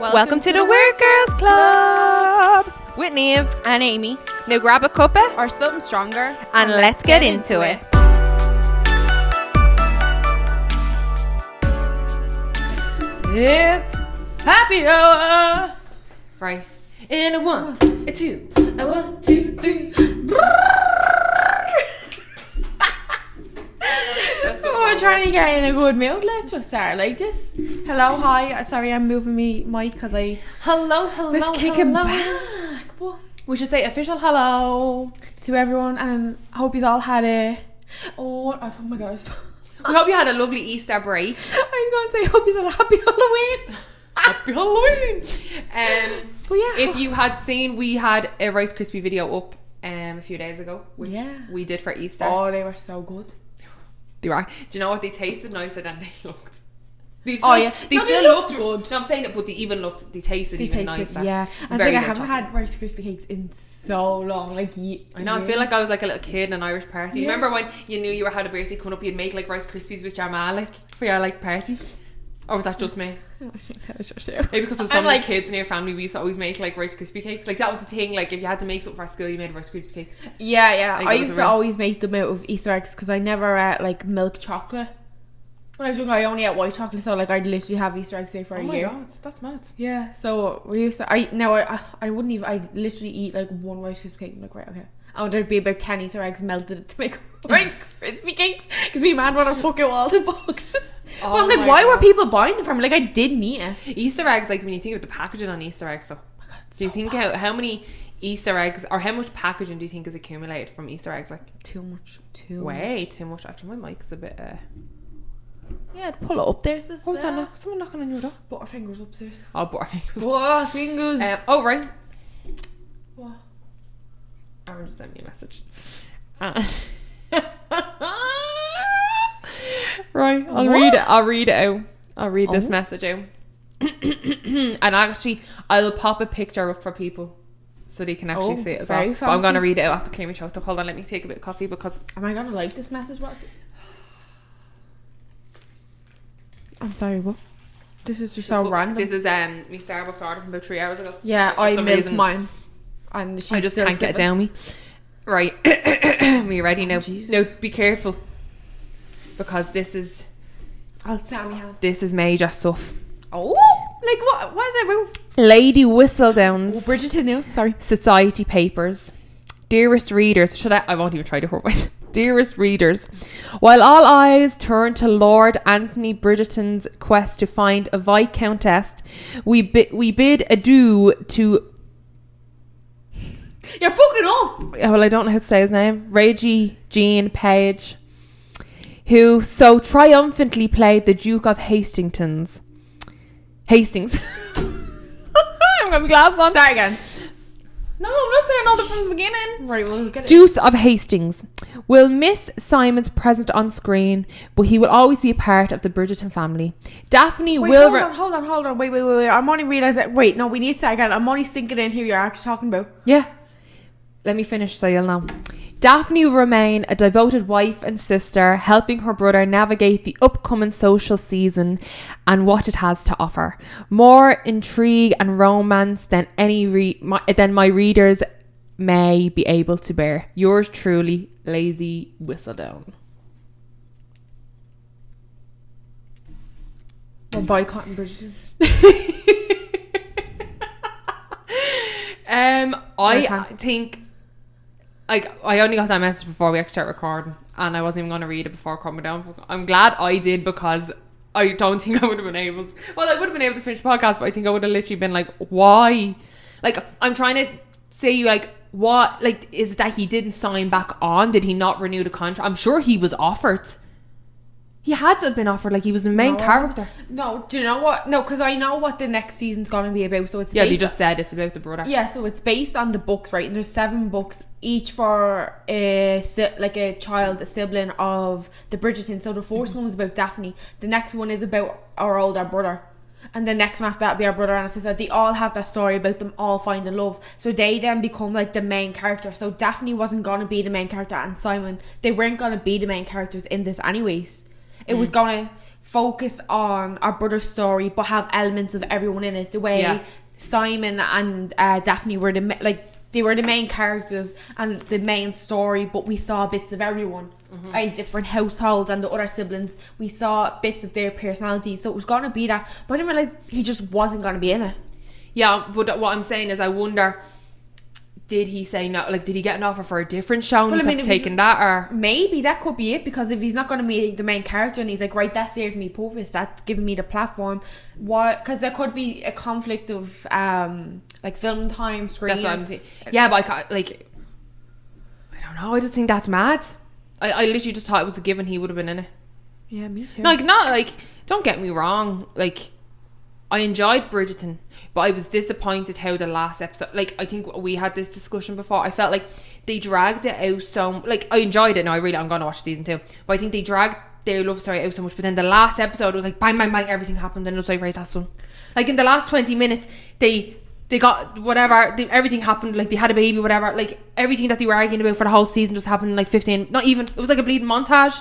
Welcome to the Weird Girls Club with Niamh and Amy. Now grab a cuppa Or something stronger. and let's get into it. It's happy hour. Right. In a 1, a 2, a 1, 2, 3. We're trying to get in a good mood. Let's just start like this. Hello, hi. Sorry, I'm moving me mic because I Hello. was kicking back. What? We should say official hello. To everyone, and I hope you all had a. Oh my god. We hope you had a lovely Easter break. I was going to say, I hope you had a happy Halloween. Happy Halloween. Well, yeah. If you had seen, we had a Rice Krispie video up a few days ago, which we did for Easter. Oh, they were so good. They were. Do you know what? They tasted nicer than they looked. They still looked good. No, I'm saying it, but they tasted even nicer. Yeah, I think I haven't had Rice Krispie cakes in so long. Like, I know. I feel like I was like a little kid in an Irish party. Yeah. Remember when you knew you had a birthday coming up? You'd make like Rice Krispies with your ma, like for your like party. Or was that just me? I think that was just you. Maybe because of some of the kids in your family, we used to always make like Rice Krispie cakes. Like that was the thing. Like if you had to make something for school, you made Rice Krispie cakes. Yeah. Like, I used to always make them out of Easter eggs because I never ate like milk chocolate. When I was younger, I only ate white chocolate, so like I'd literally have Easter eggs there for a year. Oh my god, that's mad. Yeah, so we used to. I wouldn't even. I'd literally eat like one Rice Krispie cake. I'm like, right, okay. And there'd be about 10 Easter eggs melted to make Rice Krispie cakes because me man want to fuck out all the boxes. Oh, but I'm like, why were people buying them from? Like, I didn't eat it. Easter eggs, like when you think of the packaging on Easter eggs, though. Oh my god, Do you think how many Easter eggs or how much packaging do you think is accumulated from Easter eggs? Like too much. Way too much. Actually, my mic is a bit. Yeah, I'd pull it up there. What was that? Someone knocking on your door? Butterfingers upstairs. Oh, Butterfingers. Butterfingers. Oh, right. What? Aaron just sent me a message. Right, I'll read it. I'll read it out. I'll read this message out. And actually, I'll pop a picture up for people so they can actually see it as well. But I'm going to read it out after clearing my throat up. Hold on, let me take a bit of coffee because... Am I going to like this message? What? I'm sorry, what? This is just so random. This is my Starbucks order from about 3 hours ago. Yeah, I missed mine. And I just can't get it down me. Right. Are you ready now? No, be careful. Because this is... I'll tell me how. This is major stuff. Oh! Like what? What is it about? Lady Whistledown's... Oh, Bridgerton News, sorry. Society Papers. Dearest readers... I won't even try to word it. Dearest readers, while all eyes turn to Lord Anthony Bridgerton's quest to find a Viscountess, we bid adieu to... You're fucking up! Well, I don't know how to say his name. Reggie Jean Page, who so triumphantly played the Duke of Hastings. I'm got my glass on. Start again. No, I'm not saying all the from the beginning. Right, we'll get it. Duke of Hastings will miss Simon's presence on screen, but he will always be a part of the Bridgerton family. Daphne will... Hold on. Wait. I'm only realising... Wait, no, we need to start again. I'm only thinking in who you're actually talking about. Yeah. Let me finish so you'll know. Daphne will remain a devoted wife and sister, helping her brother navigate the upcoming social season and what it has to offer. More intrigue and romance than than my readers may be able to bear. Yours truly, Lazy Whistledown. We're boycotting Bridgerton. I think... Like, I only got that message before we actually started recording, and I wasn't even going to read it before coming down. I'm glad I did, because I don't think I would have been able to... Well, I would have been able to finish the podcast, but I think I would have literally been like, why? Like, I'm trying to say, like, what... Like, is it that he didn't sign back on? Did he not renew the contract? I'm sure he was offered. He had to have been offered, like he was the main character. No, do you know what? No, because I know what the next season's going to be about. So it's they just said it's about the brother. Yeah, so it's based on the books, right? And there's 7 books, each for a child, a sibling of the Bridgerton. So the first one was about Daphne. The next one is about our older brother. And the next one after that be our brother and our sister. They all have that story about them all finding love. So they then become like the main character. So Daphne wasn't going to be the main character, and Simon, they weren't going to be the main characters in this anyways. It was gonna focus on our brother's story but have elements of everyone in it. The way Simon and Daphne were they were the main characters and the main story, but we saw bits of everyone in different households, and the other siblings, we saw bits of their personalities. So it was going to be that, but I didn't realise he just wasn't going to be in it. Yeah, but what I'm saying is I wonder, did he say no? Like, did he get an offer for a different show and he's taken that? Or maybe that could be it, because if he's not going to be the main character and he's like, right, that served me purpose, that's giving me the platform, what? Because there could be a conflict of like film time, screen. That's what I'm saying. Yeah, but I can't, like, I don't know, I just think that's mad. I literally just thought it was a given he would have been in it. Yeah, me too. Like, not like, don't get me wrong, like, I enjoyed Bridgerton, but I was disappointed how the last episode, like, I think we had this discussion before, I felt like they dragged it out so, like, I enjoyed it. Now I'm going to watch season 2, but I think they dragged their love story out so much. But then the last episode was like bang bang bang, everything happened, and it was like, right, that's done. Like, in the last 20 minutes they got whatever, everything happened, like they had a baby, whatever, like everything that they were arguing about for the whole season just happened in like 15, not even, it was like a bleeding montage.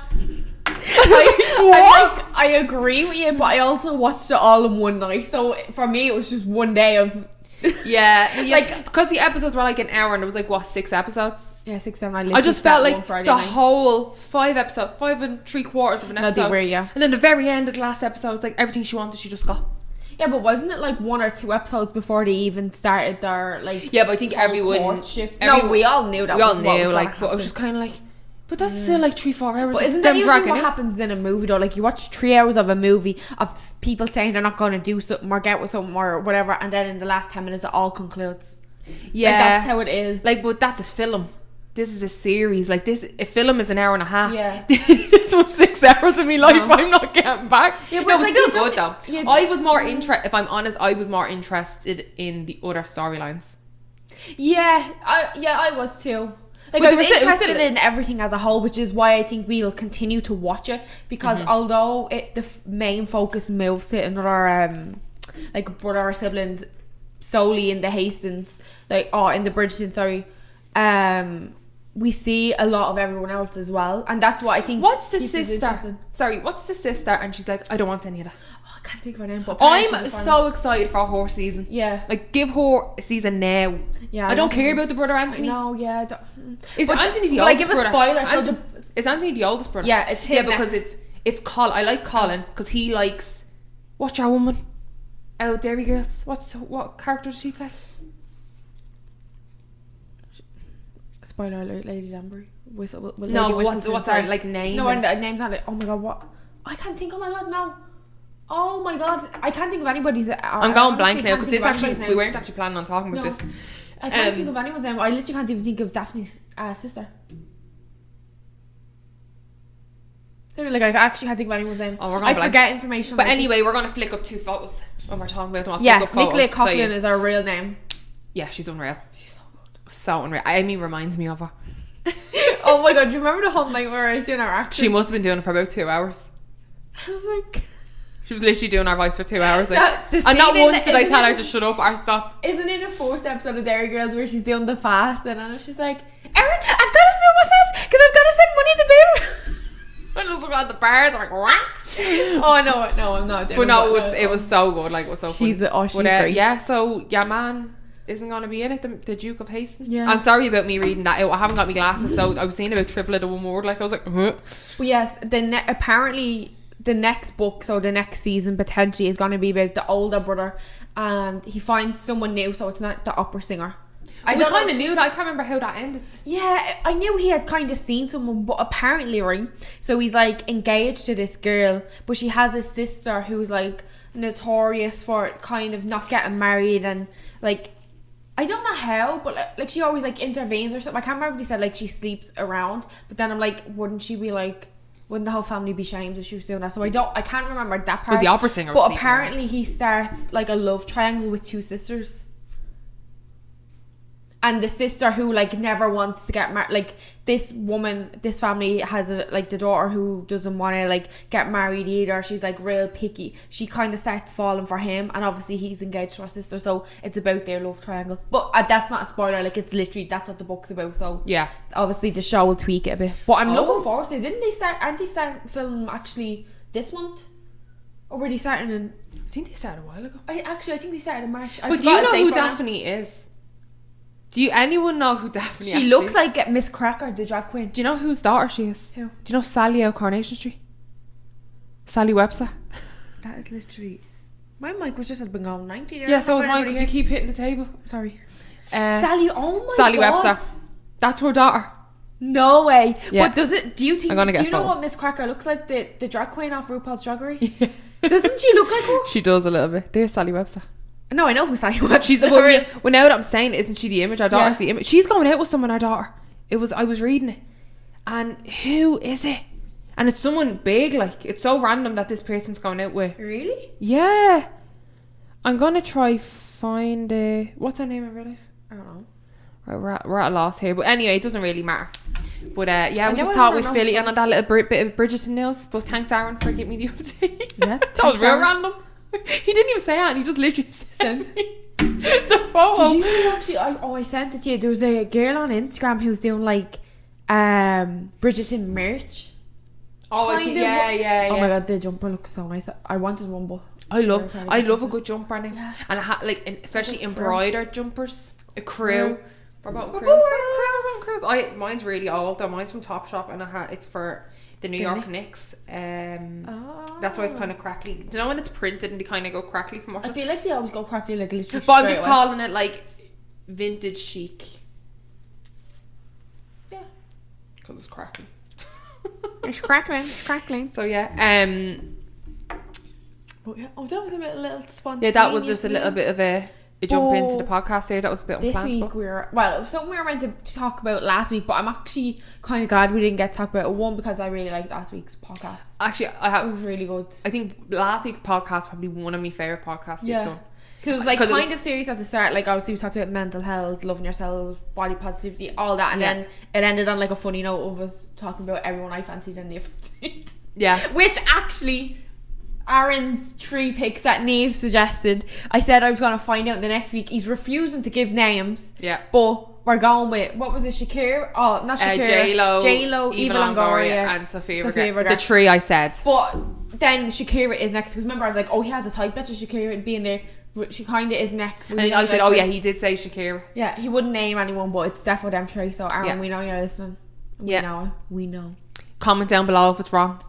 I agree with you, but I also watched it all in one night, so for me it was just one day of like, because the episodes were like an hour and there was like, what, 6 episodes? Yeah, 6, 7. I just felt like the whole 5 and 3/4 of an episode. No, they were, yeah. And then the very end of the last episode was like everything she wanted, she just got. Yeah, but wasn't it like 1 or 2 episodes before they even started their, like, yeah, but I think everyone courtship? No, we all knew that. We all knew, like, but I was just kind of like, but that's still like 3-4 hours. But isn't that usually what happens in a movie though? Like, you watch 3 hours of a movie of people saying they're not going to do something or get with something or whatever, and then in the last 10 minutes it all concludes. Yeah, like, that's how it is. Like, but that's a film. This is a series. Like, this, a film is an hour and a half. Yeah. This was 6 hours of my life. I'm not getting back. Yeah, but no, it was like, still good though. Yeah, I was more interested, if I'm honest, I was more interested in the other storylines. Yeah, I was too. Like, I was interested in everything as a whole, which is why I think we'll continue to watch it, because although the main focus moves to another like brother or siblings solely in the Hastings, like, in the Bridgerton, sorry, we see a lot of everyone else as well, and that's what I think. What's the sister? Sorry, what's the sister? And she's like, I don't want any of that. Oh, I can't think of her name. But I'm so excited for her season. Yeah, like, give her a season now. Yeah, I don't care about the brother Anthony. No, yeah. Is Anthony the oldest give a brother? Spoiler. Is Anthony the oldest brother? Yeah, it's him. Yeah, because it's Colin. I like Colin because he likes. What's your woman? Oh, Dairy Girls. What character does she play? Spoiler alert, Lady Danbury. What's our like name? No, name's not it. Oh my god, what? I can't think. Oh my god, no. Oh my god, I can't think of anybody's. I'm going blank now because we weren't actually planning on talking about this. I can't think of anyone's name. I literally can't even think of Daphne's sister. Like, I actually can't think of anyone's name. Oh, I forget information. But anyway, we're gonna flick up 2 photos when we're talking about them. Yeah, Nicola Coughlan is our real name. Yeah, she's unreal. She's so good. So unreal. Amy reminds me of her. Oh my god, do you remember the whole night where I was doing our accent? She must have been doing it for about 2 hours. I was like... She was literally doing our voice for 2 hours. Like, and not once did I tell her to shut up or stop. Isn't it the 4th episode of Dairy Girls where she's doing the fast and she's like, Erin, I've got to do my fast because I've got to send money to Beaver. I just look at the bars like, what? Oh no, I'm not doing. But no, it was so good. Like, it was so she's fun. Great. Yeah, so your man isn't going to be in it, the Duke of Hastings. Yeah. I'm sorry about me reading that out. I haven't got my glasses, so I was saying about triplet of one word. Like, I was like, Well, yes, apparently the next book, so the next season potentially is going to be about the older brother, and he finds someone new, so it's not the opera singer. I kind of knew that. I can't remember how that ended. Yeah, I knew he had kind of seen someone, but apparently, right, so he's like engaged to this girl, but she has a sister who's like notorious for kind of not getting married, and like, I don't know how, but like she always like intervenes or something. I can't remember if he said like she sleeps around, but then I'm like, wouldn't the whole family be shamed if she was doing that? So I can't remember that part. But the opera singer but apparently he starts like a love triangle with 2 sisters. And the sister who like never wants to get married, like this family has the daughter who doesn't want to like get married either. She's like real picky. She kind of starts falling for him, and obviously he's engaged to her sister, so it's about their love triangle. But that's not a spoiler. Like, it's literally, that's what the book's about. So yeah, obviously the show will tweak it a bit. But I'm looking forward to it. Aren't they start film actually this month? Or were they starting in... I think they started a while ago. I think they started in March. But do you know who Daphne is? Do you anyone know who Daphne She looks like Miss Cracker, the drag queen. Do you know whose daughter she is? Who? Do you know Sally out Coronation Street? Sally Webster. That is literally... My mic was just been going 90 there. Yeah, so was mine because you keep hitting the table. Sorry. Sally, oh my Sally God. Webster. That's her daughter. No way. Yeah. But does it... Do you think... I'm gonna get do you know photo. what Miss Cracker looks like? The drag queen off RuPaul's Drag Race? Yeah. Doesn't she look like her? She does a little bit. There's Sally Webster. No, I know who Sally Webster She's is. well, now that I'm saying it, isn't she the image? Our daughter's the image. She's going out with someone, our daughter. I was reading it. And who is it? And it's someone big, like. It's so random that this person's going out with. Really? Yeah. I'm going to try find... what's her name in real life? I don't know. Right, we're at a loss here. But anyway, it doesn't really matter. But yeah, we know just I thought don't we'd know. fill it in on that little bit of Bridgerton news. But thanks, Aaron, for giving me the update. Yeah, that was real Aaron. random. He didn't even say that. He just literally sent me the photo. Did you see actually? I sent it to you. There was a girl on Instagram who's doing like Bridgerton merch. Oh, I think, yeah. Oh my God, the jumper looks so nice. I wanted one, but I love a good jumper now. Yeah. And especially A crew. embroidered jumpers. A crew. We're about We're crews. both wearing Crews. Mine's really old though. Mine's from Topshop and it's for the New York Knicks. That's why it's kind of crackly. Do you know when it's printed and they kind of go crackly from I washing? feel like they always go crackly, like literally. But I'm straight just away. calling it like vintage chic Yeah. because it's crackly. It's crackling. So yeah, Oh yeah. Oh, that was a little spontaneous. yeah, that was just a little bit of a jump into the Oh, podcast here. That was a bit This unplanned. week it was something we were meant to talk about last week, but I'm actually kind of glad we didn't get to talk about it. One, because I really liked last week's podcast. Actually, It was really good. I think last week's podcast probably one of my favourite podcasts we've done. Because it was like 'Cause it kind was- of serious at the start. Like obviously we talked about mental health, loving yourself, body positivity, all that, and Yeah. then it ended on like a funny note of us talking about everyone I fancied and they fancied. Yeah. Which actually, Aaron's 3 picks that Niamh suggested, I said I was going to find out the next week. He's refusing to give names. Yeah. But we're going with, what was it, Shakira? Oh, not Shakira. J-Lo, Eva Longoria, and Sophia Vergara. Vergara. The three I said. But then Shakira is next. Because remember I was like, oh, he has a type. Bet you Shakira would be in there. She kind of is next. And I said, oh yeah, he did say Shakira. Yeah, he wouldn't name anyone, but it's definitely them 3. So Aaron, Yeah. we know you're listening. We know. Comment down below if it's wrong.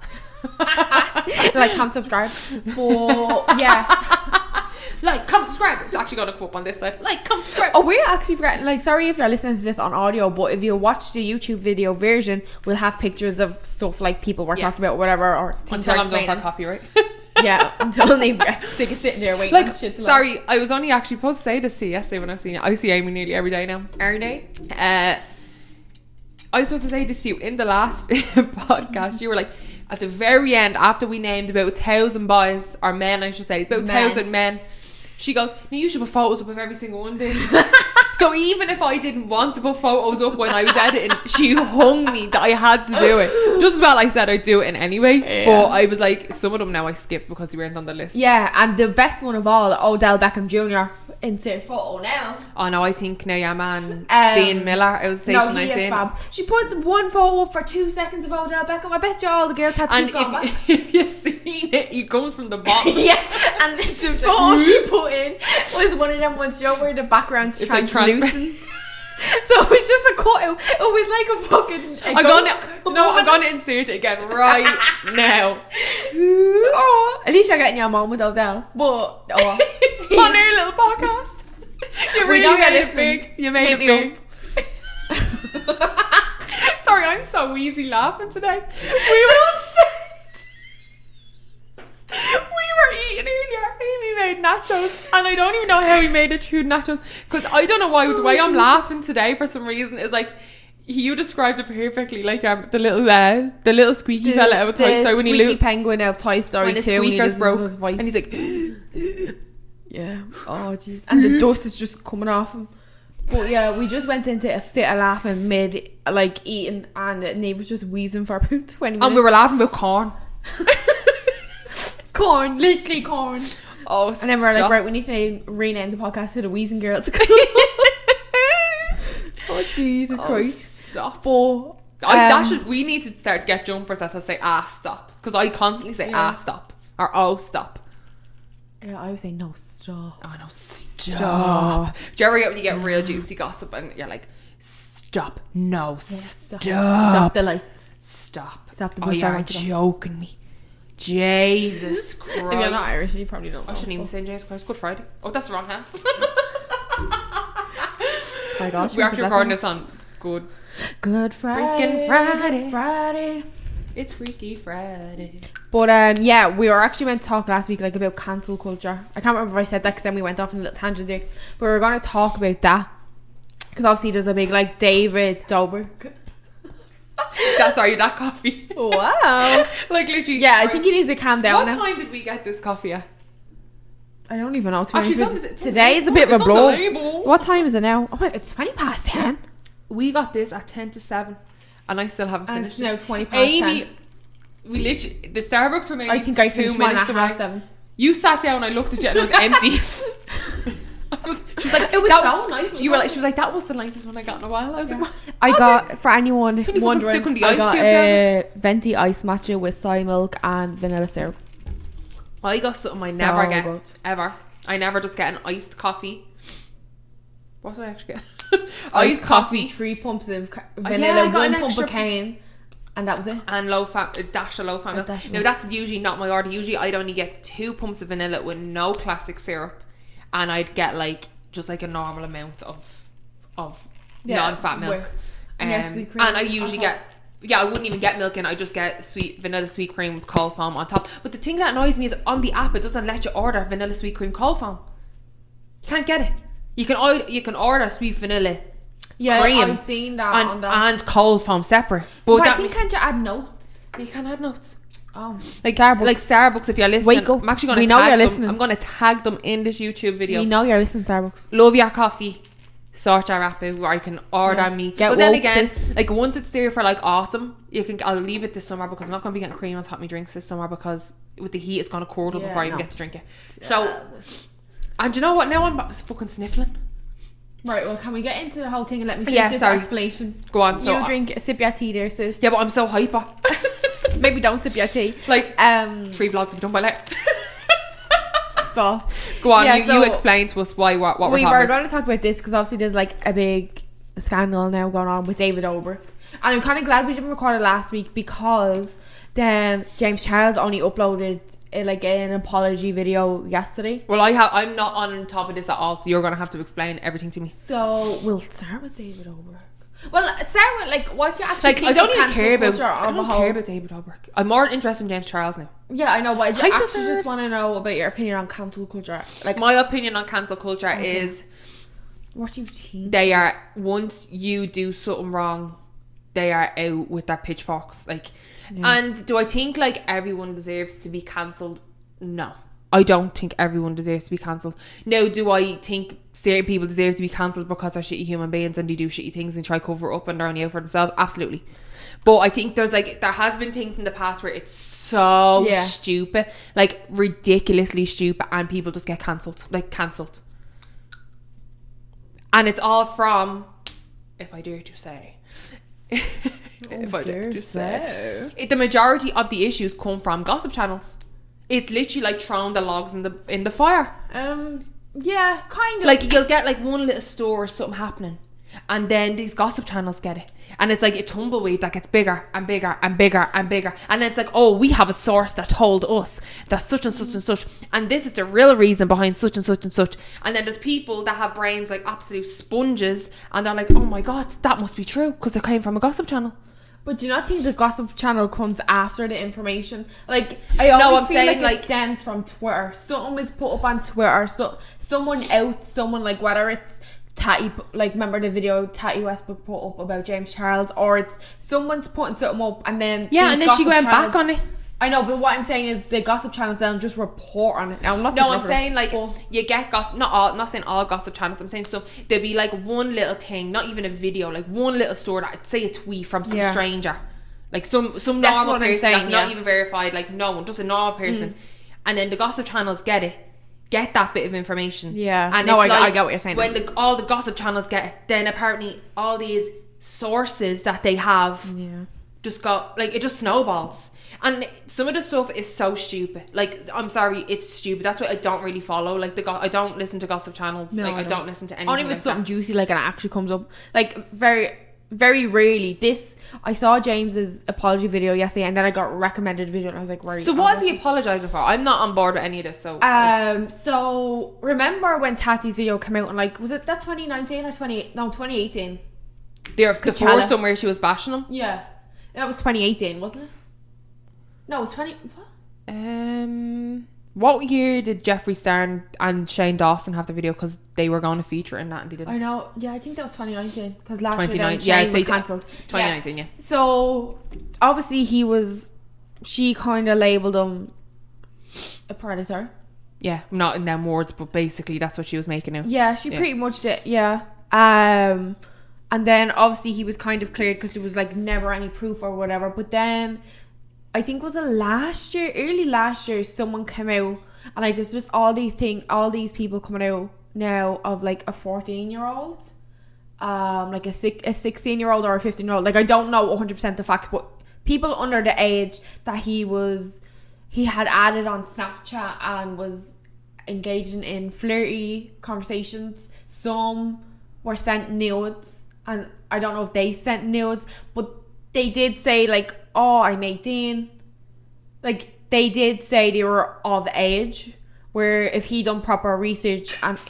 Like, comment, subscribe. But yeah. Like, come subscribe. It's actually going to come up on this side. Like, come subscribe. Oh, we're actually forgetting. Like, sorry if you're listening to this on audio, but if you watch the YouTube video version, we'll have pictures of stuff like people we're talking about, whatever, or things Until we're I'm done for explaining. copyright. Yeah, until they get sick of sitting there waiting Like, on shit to sorry, I was only actually supposed to say this to you yesterday when I was seeing it. I see Amy nearly every day now. every day. I was supposed to say this to you in the last podcast. You were like, at the very end, after we named about 1,000 boys, or men, I should say, about 1,000 men, she goes, no, you should put photos up of every single one of these. So even if I didn't want to put photos up when I was editing, she hung me that I had to do it. Just as well I said I'd do it anyway. Yeah. But I was like, some of them now I skipped because they weren't on the list. Yeah, and the best one of all, Odell Beckham Jr. Insert photo now. Oh no, I think Niamh and Dean Miller, I was station No, he 19. is fab. She put one photo up for 2 seconds of Odell Beckham. I bet you all the girls had to And keep going back. if you've seen it, he comes from the bottom. Yeah, and the photo she put in was one of them ones, you know, where the background's It's like translucent. So it was just a cutout. It was like a fucking. I'm gonna insert it again right now. Oh, at least you're getting your moment, Odell. But On our little podcast. You We really know you're made it listening. big. You made Hit it me big. Sorry, I'm so wheezy laughing today. We were eating earlier. Amy made nachos, and I don't even know how he made it through nachos, because I don't know why the way I'm laughing today for some reason is like you described it perfectly, like the little squeaky fella out of Toy Story when he squeaky penguin out of Toy Story when his 2 when he squeakers loses broke, his voice. and he's like, yeah. Oh jeez. And the dust is just coming off him. But yeah, we just went into a fit of laughing mid like eating, and Niamh was just wheezing for about 20 minutes. and we were laughing about corn. corn, literally corn. Oh, And then we're like, right, we need to rename the podcast to the Wheezing Girls. Oh Jesus Christ! Stop. But We need to start get jumpers that will say stop, because I constantly say stop. Or oh, stop. Yeah, I would say no, stop. Oh no, stop. Do you ever get when you get real juicy gossip and you're like, stop, no, stop. Stop the lights. Stop. Stop the Oh, bus. you're joking me. Jesus Christ. If you're not Irish, you probably don't know. I shouldn't even say Jesus Christ. Good Friday. Oh, that's the wrong hand. My gosh. We're actually recording this on Good Friday. Freaking Friday. Friday. It's Freaky Friday. But yeah, we were actually meant to talk last week like about cancel culture. I can't remember if I said that because then we went off on a little tangent there. But we were going to talk about that because obviously there's a big like David Dobrik. That's sorry, that coffee. Wow. Like literally. Yeah, I think he needs to calm down. What now. time did we get this coffee at? I don't even know. Actually, today is a bit of a blow. Label. What time is it now? Oh, it's 20 past 10. We got this at 10 to 7, and I still haven't And finished. it's now this. 20 past Amy, 10. we literally the Starbucks were maybe I think I finished 2 mine minutes at away. 7:30. You sat down. I looked at you, and it was empty. She was like, It was that, so nice. You were like, she was like, that was the nicest one I got in a while. I was like, I got, for anyone fucking wondering, stick on the I ice got cubes a venti ice matcha with soy milk and vanilla syrup. I got something I So never get good. ever. I never just get an iced coffee. What did I actually get? Iced coffee. 3 pumps of I vanilla, got 1 an pump extra- of cane, and that was it. And a dash of low fat milk. dash of Now milk. that's usually not my order. Usually I'd only get 2 pumps of vanilla with no classic syrup, and I'd get like just like a normal amount of non-fat milk. And your sweet cream and I usually on top. I wouldn't even get milk in. I just get vanilla sweet cream with cold foam on top. But the thing that annoys me is on the app it doesn't let you order vanilla sweet cream cold foam. You can't get it. You can order sweet vanilla cream I've seen that on that. and cold foam separate. But I think can't you add notes? you can add notes. Oh, Like Starbucks. like Starbucks, if you're listening, Wake up. I'm actually going We to know tag you're them. listening. I'm going to tag them in this YouTube video. You know you're listening to Starbucks. Love your coffee. Sort your app out where I can order me. Get but then woke, again, sis. like once it's there for like autumn, I'll leave it this summer because I'm not going to be getting cream on top of my drinks this summer because with the heat it's going to curdle before I even get to drink it. So, and you know what? Now I'm fucking sniffling. Right, well, can we get into the whole thing and let me finish Yeah, this sorry. explanation? Go on. So You drink, sip your tea there, sis. yeah, but I'm so hyper. Maybe don't sip your tea. Like 3 3 vlogs to be done by later. Stop. Go on, Yeah, you explain to us what we're We talking were about. going to talk about this because obviously there's like a big scandal now going on with David Dobrik. And I'm kind of glad we didn't record it last week because then James Charles only uploaded like an apology video yesterday. Well, I'm not on top of this at all, so you're going to have to explain everything to me. So we'll start with David Dobrik. Well, start with like what you actually Like, think I don't of even cancel care about. culture I of a don't whole- care about David Dobrik. I'm more interested in James Charles now. Yeah, I know, but I Hi, actually sisters. just want to know about your opinion on cancel culture. Like, My opinion on cancel culture is what do you think? they are, once you do something wrong, they are out with their pitchforks. Like, and do I think like everyone deserves to be cancelled? No, I don't think everyone deserves to be cancelled. Now, do I think certain people deserve to be cancelled because they're shitty human beings and they do shitty things and try to cover up and they're only out for themselves? Absolutely. But I think there has been things in the past where it's so stupid, like ridiculously stupid, and people just get cancelled. And it's all from, if I dare to say, the majority of the issues come from gossip channels. It's literally like throwing the logs in the fire. Yeah, kind of. Like you'll get like one little store or something happening, and then these gossip channels get it, and it's like a tumbleweed that gets bigger and bigger and bigger and bigger, and then it's like, oh, we have a source that told us that such and such and such, and this is the real reason behind such and such and such. And then there's people that have brains like absolute sponges, and they're like, oh my god, that must be true because it came from a gossip channel. But do you not think the gossip channel comes after the information? Like, I always feel like it stems from Twitter. Something is put up on Twitter. So someone like, whether it's Tatty, like, remember the video Tatty Westbrook put up about James Charles, or it's someone's putting something up and then and then she went back on it. I know, but what I'm saying is the gossip channels then just report on it. Now, I'm saying like you get gossip. Not saying all gossip channels. I'm saying so there'd be like one little thing, not even a video, like one little story that say a tweet from some stranger, like some normal person that's not even verified, like no one, just a normal person, and then the gossip channels get that bit of information. Yeah, and no, it's I get what you're saying. When all the gossip channels get it, then apparently all these sources that they have just go like it just snowballs. And some of the stuff is so stupid. Like, I'm sorry, it's stupid. That's why I don't really follow. Like, I don't listen to gossip channels. No, like, I don't listen to anything. Only with like something that. juicy, like, and it actually comes up. Like, very, very rarely. I saw James's apology video yesterday, and then I got recommended a video, and I was like, right. So what is he apologising for? I'm not on board with any of this. So, so remember when Tati's video came out, and like, was it that 2019 or 2018? the first one where she was bashing him. Yeah, that was 2018, wasn't it? No, it was 20. What? What year did Jeffree Star and Shane Dawson have the video? Because they were going to feature in that and they didn't. I know. Yeah, I think that was 2019. Because last year then 2019, Shane was cancelled. 2019, yeah. So obviously she kind of labelled him a predator. Yeah, not in them words, but basically that's what she was making out. Yeah, she pretty much did. Yeah. And then obviously he was kind of cleared because there was like never any proof or whatever. But then I think was it early last year, someone came out and like there's just all these people coming out now of like a 14-year-old, like a 16-year-old or a 15-year-old. Like I don't know 100% the facts, but people under the age that he had added on Snapchat and was engaging in flirty conversations. Some were sent nudes, and I don't know if they sent nudes, but they did say like, oh, I'm 18. Like they did say they were of age, where if he done proper research and are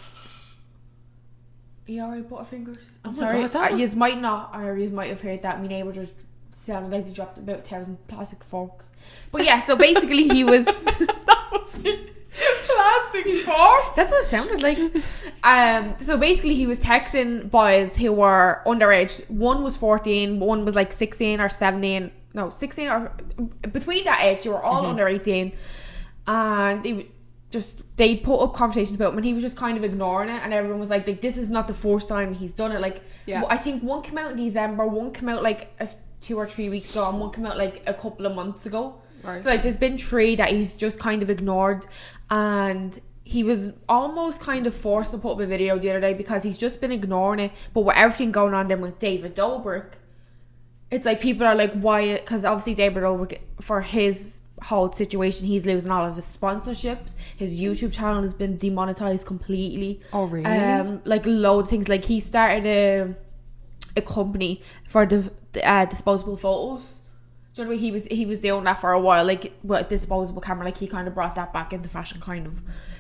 you alright, Butterfingers? I'm sorry. You might not, or you might have heard that my neighbour just sounded like they dropped about 1,000 plastic forks. But yeah, so basically he was That was plastic forks. That's what it sounded like. So basically he was texting boys who were underage. One was 14, one was like 16 or 17. No, 16 or between that age. They were all under 18, and they put up conversations about him, and he was just kind of ignoring it, and everyone was like this is not the first time he's done it. Like, yeah. I think one came out in December, one came out like 2 or 3 weeks ago, and one came out like a couple of months ago. Right. So like there's been 3 that he's just kind of ignored, and he was almost kind of forced to put up a video the other day because he's just been ignoring it. But with everything going on then with David Dobrik, it's like people are like, why? Because obviously David Dobrik, for his whole situation, he's losing all of his sponsorships. His YouTube channel has been demonetized completely. Oh really? Like loads of things. Like he started a company for the disposable photos. Do you know what I mean? He was doing that for a while, like with a disposable camera. Like he kind of brought that back into fashion, kind of.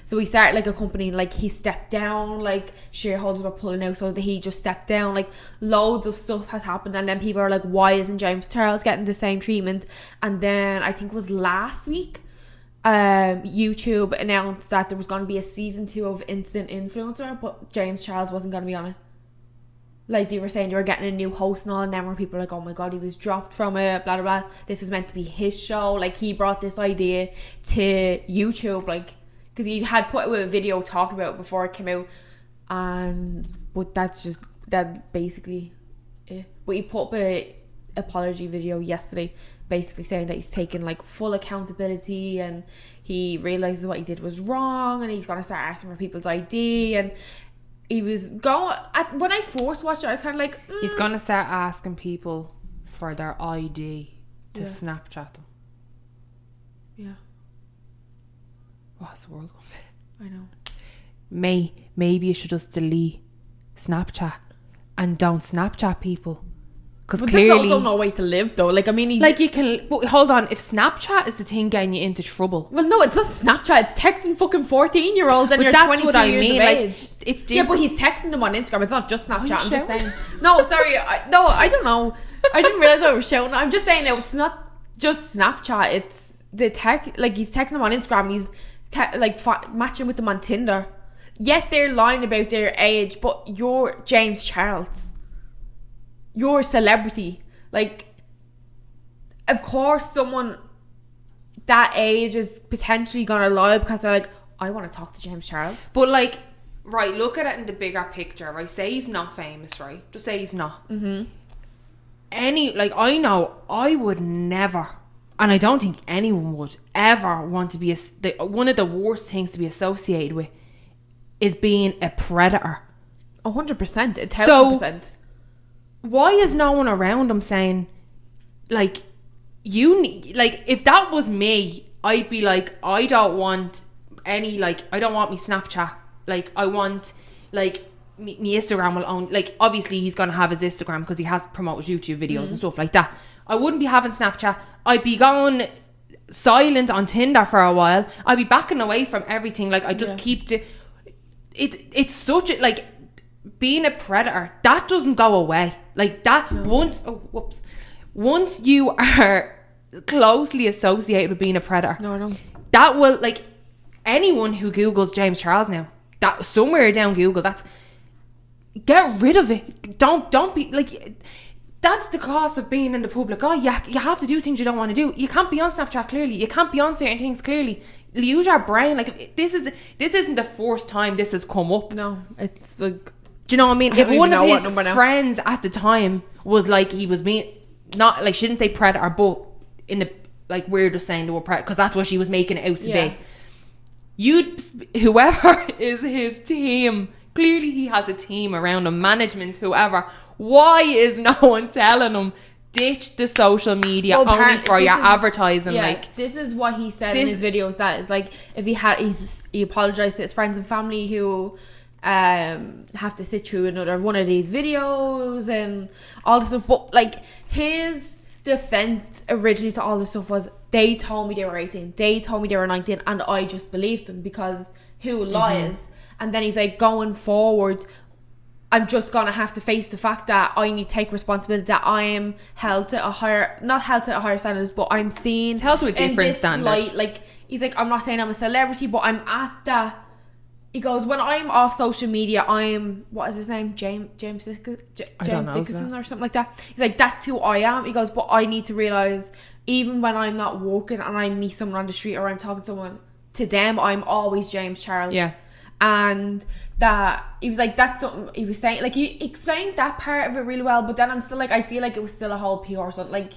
So he started like a company, like he stepped down, like shareholders were pulling out, so that he just stepped down. Like loads of stuff has happened, and then people are like, why isn't James Charles getting the same treatment? And then I think it was last week, YouTube announced that there was going to be a season 2 of Instant Influencer, but James Charles wasn't going to be on it. Like they were saying they were getting a new host and all, and then where people were like, oh my god, he was dropped from it, blah blah blah. This was meant to be his show. Like he brought this idea to YouTube, like because he had put out a video talking about it before it came out, but that basically it. But he put up a apology video yesterday, basically saying that he's taken like full accountability and he realizes what he did was wrong, and he's gonna start asking for people's ID. And he was going when I first watched it, I was kind of like, he's gonna start asking people for their ID to Snapchat them. Yeah. What's the world going to? I know. Maybe you should just delete Snapchat and don't Snapchat people. Because clearly that's also no way to live though. Like I mean, he's like, you can, but hold on, if Snapchat is the thing getting you into trouble, well no, it's not Snapchat, it's texting fucking 14-year-olds and but you're that's 22 what I years mean. of like age. It's different. Yeah, but he's texting them on Instagram. It's not just Snapchat. I'm just saying. No, sorry. I don't know. I didn't realize I was shouting. I'm just saying that it's not just Snapchat. It's the tech. Like he's texting them on Instagram. He's matching with them on Tinder. Yet they're lying about their age. But you're James Charles. You're a celebrity. Like, of course, someone that age is potentially gonna lie because they're like, I want to talk to James Charles. But like, right, look at it in the bigger picture, right? Say he's not famous, right? Just say he's not. I know I would never, and I don't think anyone would ever want to be one of the worst things to be associated with is being a predator. 100%, 1,000%. Why is no one around him saying, like, you need, like, if that was me, I'd be like, I don't want any, like, I don't want me Snapchat. Like, I want, like, me Instagram will own, like, obviously he's gonna have his Instagram because he has promoted YouTube videos and stuff like that. I wouldn't be having Snapchat. I'd be going silent on Tinder for a while. I'd be backing away from everything. Like, I just keep it's such a, like, being a predator, that doesn't go away. Like, that once you are closely associated with being a predator, that will, like, anyone who Googles James Charles now, that somewhere down Google, that's, get rid of it. Don't be like, that's the cost of being in the public eye. You have to do things you don't want to do. You can't be on Snapchat, clearly. You can't be on certain things, clearly. Use your brain. Like, this isn't the first time this has come up. No, it's like, do you know what I mean? If one of his friends at the time was like, he was being, not like, she didn't say predator, but in the, like, we're just saying the word predator because that's what she was making it out to be. Whoever is his team, clearly he has a team around him, management, whoever. Why is no one telling him, ditch the social media only for your advertising? Like, this is what he said in his videos, that is like, if he apologized to his friends and family who have to sit through another one of these videos and all this stuff. But like, his defense originally to all this stuff was, they told me they were 18, they told me they were 19, and I just believed them because who lies? And then he's like, going forward, I'm just gonna have to face the fact that I need to take responsibility, that I am held to a higher, not held to a higher standards, but I'm seen, it's held to a different standard. Like, he's like, I'm not saying I'm a celebrity, but I'm at that. He goes, when I'm off social media, I'm, what is his name? James Dickinson or something like that. He's like, that's who I am. He goes, but I need to realise, even when I'm not walking and I meet someone on the street or I'm talking to someone, to them, I'm always James Charles. Yeah. And that, he was like, that's something he was saying. Like, he explained that part of it really well, but then I'm still like, I feel like it was still a whole PR something. Like,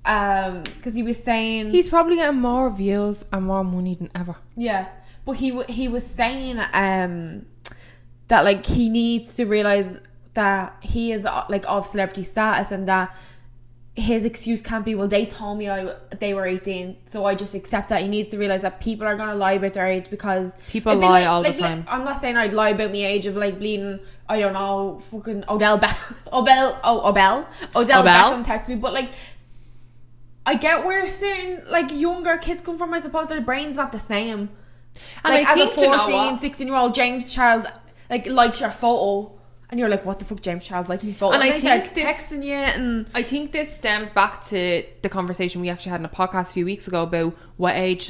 because he was saying, he's probably getting more views and more money than ever. Yeah. But he was saying that, like, he needs to realise that he is, like, of celebrity status, and that his excuse can't be, well, they told me they were 18, so I just accept that. He needs to realise that people are going to lie about their age, because people lie all the time. I'm not saying I'd lie about my age of, like, bleeding, I don't know, fucking Odell Beckham text me, but, like, I get where certain, like, younger kids come from. I suppose their brain's not the same. And like, I think, as a 14, 16-year-old, James Charles, like, likes your photo, and you're like, what the fuck, James Charles likes my photo? And I think texting you, and I think this stems back to the conversation we actually had in a podcast a few weeks ago about what age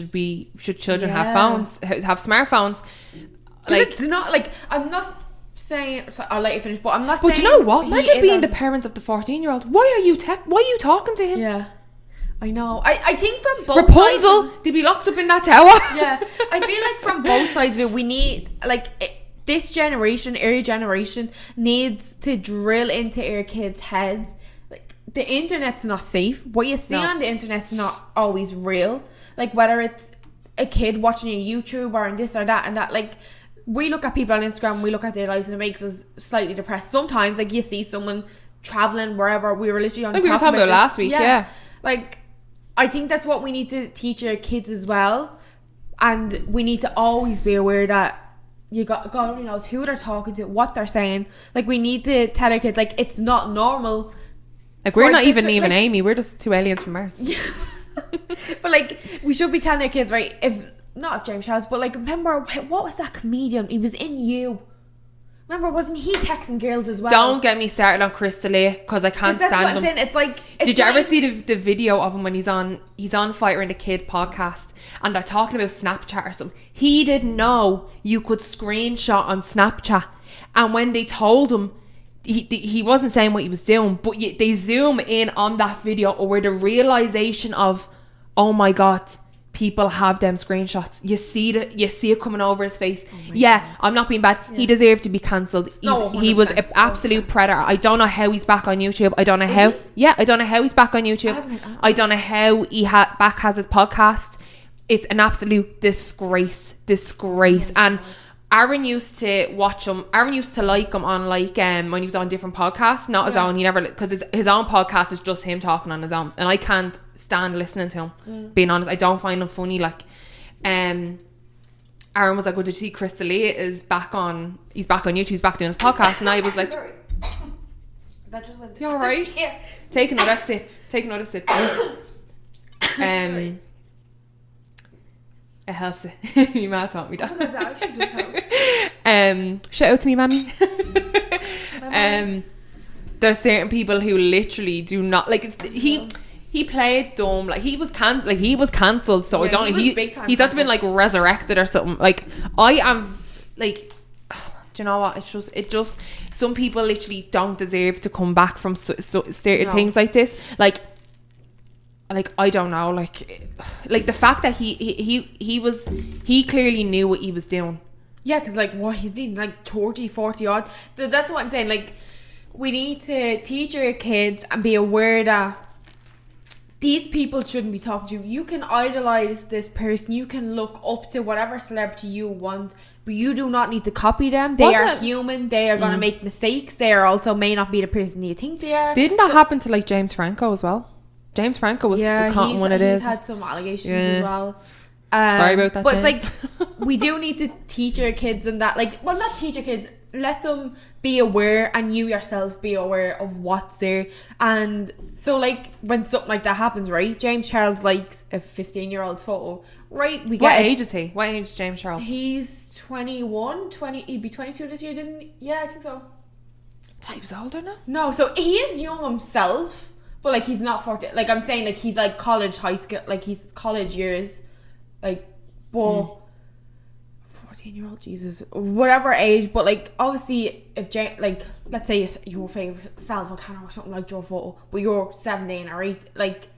should children have phones, have smartphones. Like, it's not, like, I'm not saying, so I'll let you finish, but I'm not saying. But you know what? Imagine being the parents of the 14-year-old. Why are you talking to him? Yeah. I know. I think from both Rapunzel, sides, they'd be locked up in that tower. Yeah. I feel like from both sides of it, we need, like, this generation, our generation, needs to drill into our kids' heads. Like, the internet's not safe. What you see on the internet's not always real. Like, whether it's a kid watching a YouTube or this or that and that, like, we look at people on Instagram, we look at their lives, and it makes us slightly depressed. Sometimes, like, you see someone traveling wherever. We were literally on like we were talking about last week. Yeah. Like, I think that's what we need to teach our kids as well, and we need to always be aware that God only knows who they're talking to, what they're saying. Like, we need to tell our kids, like, it's not normal. Like, we're not even Niamh Amy, we're just two aliens from Mars. Yeah. But, like, we should be telling our kids, right? Not if James Charles, but, like, remember, what was that comedian? He was in You. Remember, wasn't he texting girls as well? Don't get me started on Chris D'Elia, because I can't stand him. That's what I'm saying. It's like, did you ever see the video of him when he's on Fighter and the Kid podcast, and they're talking about Snapchat or something? He didn't know you could screenshot on Snapchat, and when they told him, he wasn't saying what he was doing, but they zoom in on that video, or the realization of, oh my God, people have them screenshots. You see it coming over his face. God. I'm not being bad. Yeah. He deserved to be cancelled. He was an absolute predator. I don't know how he's back on YouTube. I don't know how. Yeah, I don't know how he's back on YouTube. I don't know how he has his podcast. It's an absolute disgrace. And Aaron used to watch him. Aaron used to like him on like when he was on different podcasts, not his own. He never, because his own podcast is just him talking on his own, and I can't stand listening to him. Being honest, I don't find him funny. Like, Aaron was like, "Well, did you see Chris D'Elia is back on? He's back on YouTube. He's back doing his podcast." And I was like, Sorry. That just went. "You all right? Yeah. Take another sip. Take another sip." It helps it. Your ma taught me that. That actually does help. Shout out to me, mammy. There's certain people who literally do not like. He played dumb. Like he was cancelled. So I don't. He's not been like resurrected or something. Like I am. Like, do you know what? It just. Some people literally don't deserve to come back from certain things like this. Like I don't know, like the fact that he clearly knew what he was doing. Yeah, because like what he's been like 30, 40 odd. That's what I'm saying. Like, we need to teach our kids and be aware that these people shouldn't be talking to you. You can idolize this person. You can look up to whatever celebrity you want, but you do not need to copy them. They are human. They are going to make mistakes. They are also may not be the person you think they are. Didn't that happen to like James Franco as well? James Franco was caught one of his. He's had some allegations as well. Sorry about that, but James. It's like we do need to teach our kids and that, like, well, not teach our kids, let them be aware, and you yourself be aware of what's there. And so like when something like that happens, right, James Charles likes a 15-year-old's photo, right? What age is he? What age is James Charles? He's 21, he'd be 22 this year, didn't he? Yeah, I think so. I thought he was older now. No, so he is young himself, but like he's not 40. Like I'm saying, like he's like college, high school, like he's college years, like, but 14-year-old, Jesus, whatever age. But like obviously, if like let's say your favorite Sal Volcano or something like your photo, but you're 17 or 8, like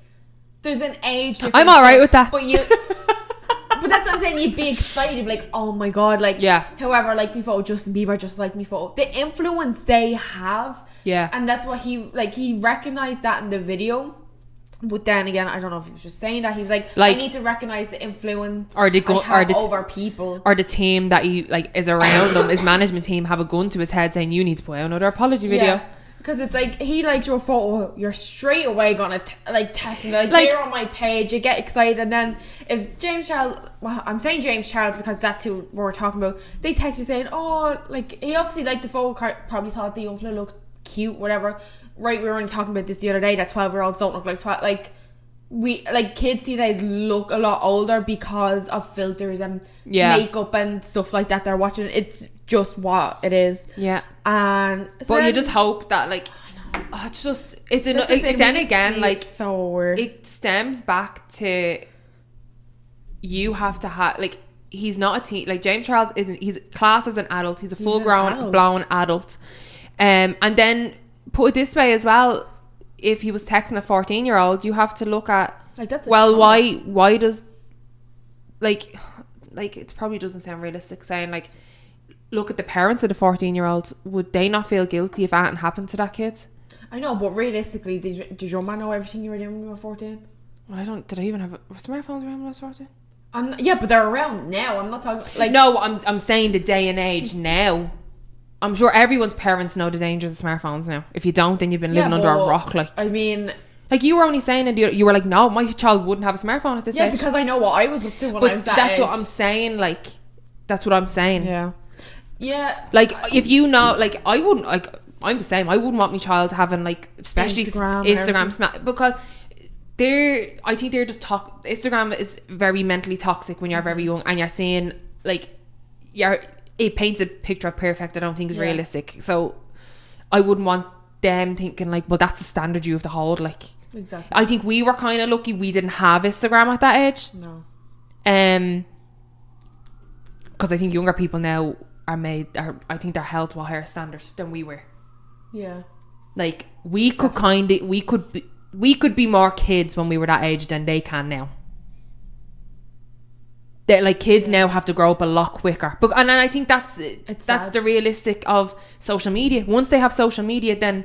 there's an age difference. I'm alright with that. But you. But that's what I'm saying, you'd be excited, you'd be like, oh my god, like, yeah, whoever liked me photo, Justin Bieber just liked me photo, the influence they have, and that's what he recognized that in the video. But then again, I don't know if he was just saying that, he was like I need to recognize the influence over people, or the team that he like is around them, his management team have a gun to his head saying you need to put out another apology video. Because it's like, he liked your photo, you're straight away gonna text me, like they're on my page, you get excited. And then if James Charles, well, I'm saying James Charles because that's who we're talking about, they text you saying, oh, like he obviously liked the photo, probably thought the young fella looked cute, whatever. Right, we were only talking about this the other day, that 12-year-olds don't look like 12, like we, like kids these days look a lot older because of filters and makeup and stuff like that they're watching. It's just what it is. And so but you just hope that like then again like so weird. It stems back to you have to have like, he's not a teen, like James Charles isn't, he's classed as an adult, he's a full-grown blown adult. And then put it this way as well, if he was texting a 14-year-old, you have to look at like, that's why does like it probably doesn't sound realistic saying like, look at the parents of the 14-year-old, would they not feel guilty if anything happened to that kid? I know, but realistically, did your man know everything you were doing when you were 14? Well, did I even have smartphones around when I was 14? Yeah, but they're around now. I'm not talking like, no, I'm saying the day and age now. I'm sure everyone's parents know the dangers of smartphones now. If you don't, then you've been living under a rock. Like, I mean, like you were only saying, and you were like, no, my child wouldn't have a smartphone at this age. Yeah, because I know what I was up to when I was that age. That's what I'm saying. Like, that's what I'm saying. Yeah. Like, if you know, like, I wouldn't, like, I'm the same. I wouldn't want my child having, like, especially Instagram because I think they're just Instagram is very mentally toxic when you're very young and you're seeing, like, it paints a picture of perfect I don't think is realistic. So I wouldn't want them thinking like, well, that's the standard you have to hold. Like, exactly. I think we were kind of lucky we didn't have Instagram at that age. No. Because I think younger people now I think they're held to a higher standard than we were. Yeah. Like we could be more kids when we were that age than they can now. They're like kids now have to grow up a lot quicker. But and I think that's the realistic of social media. Once they have social media, then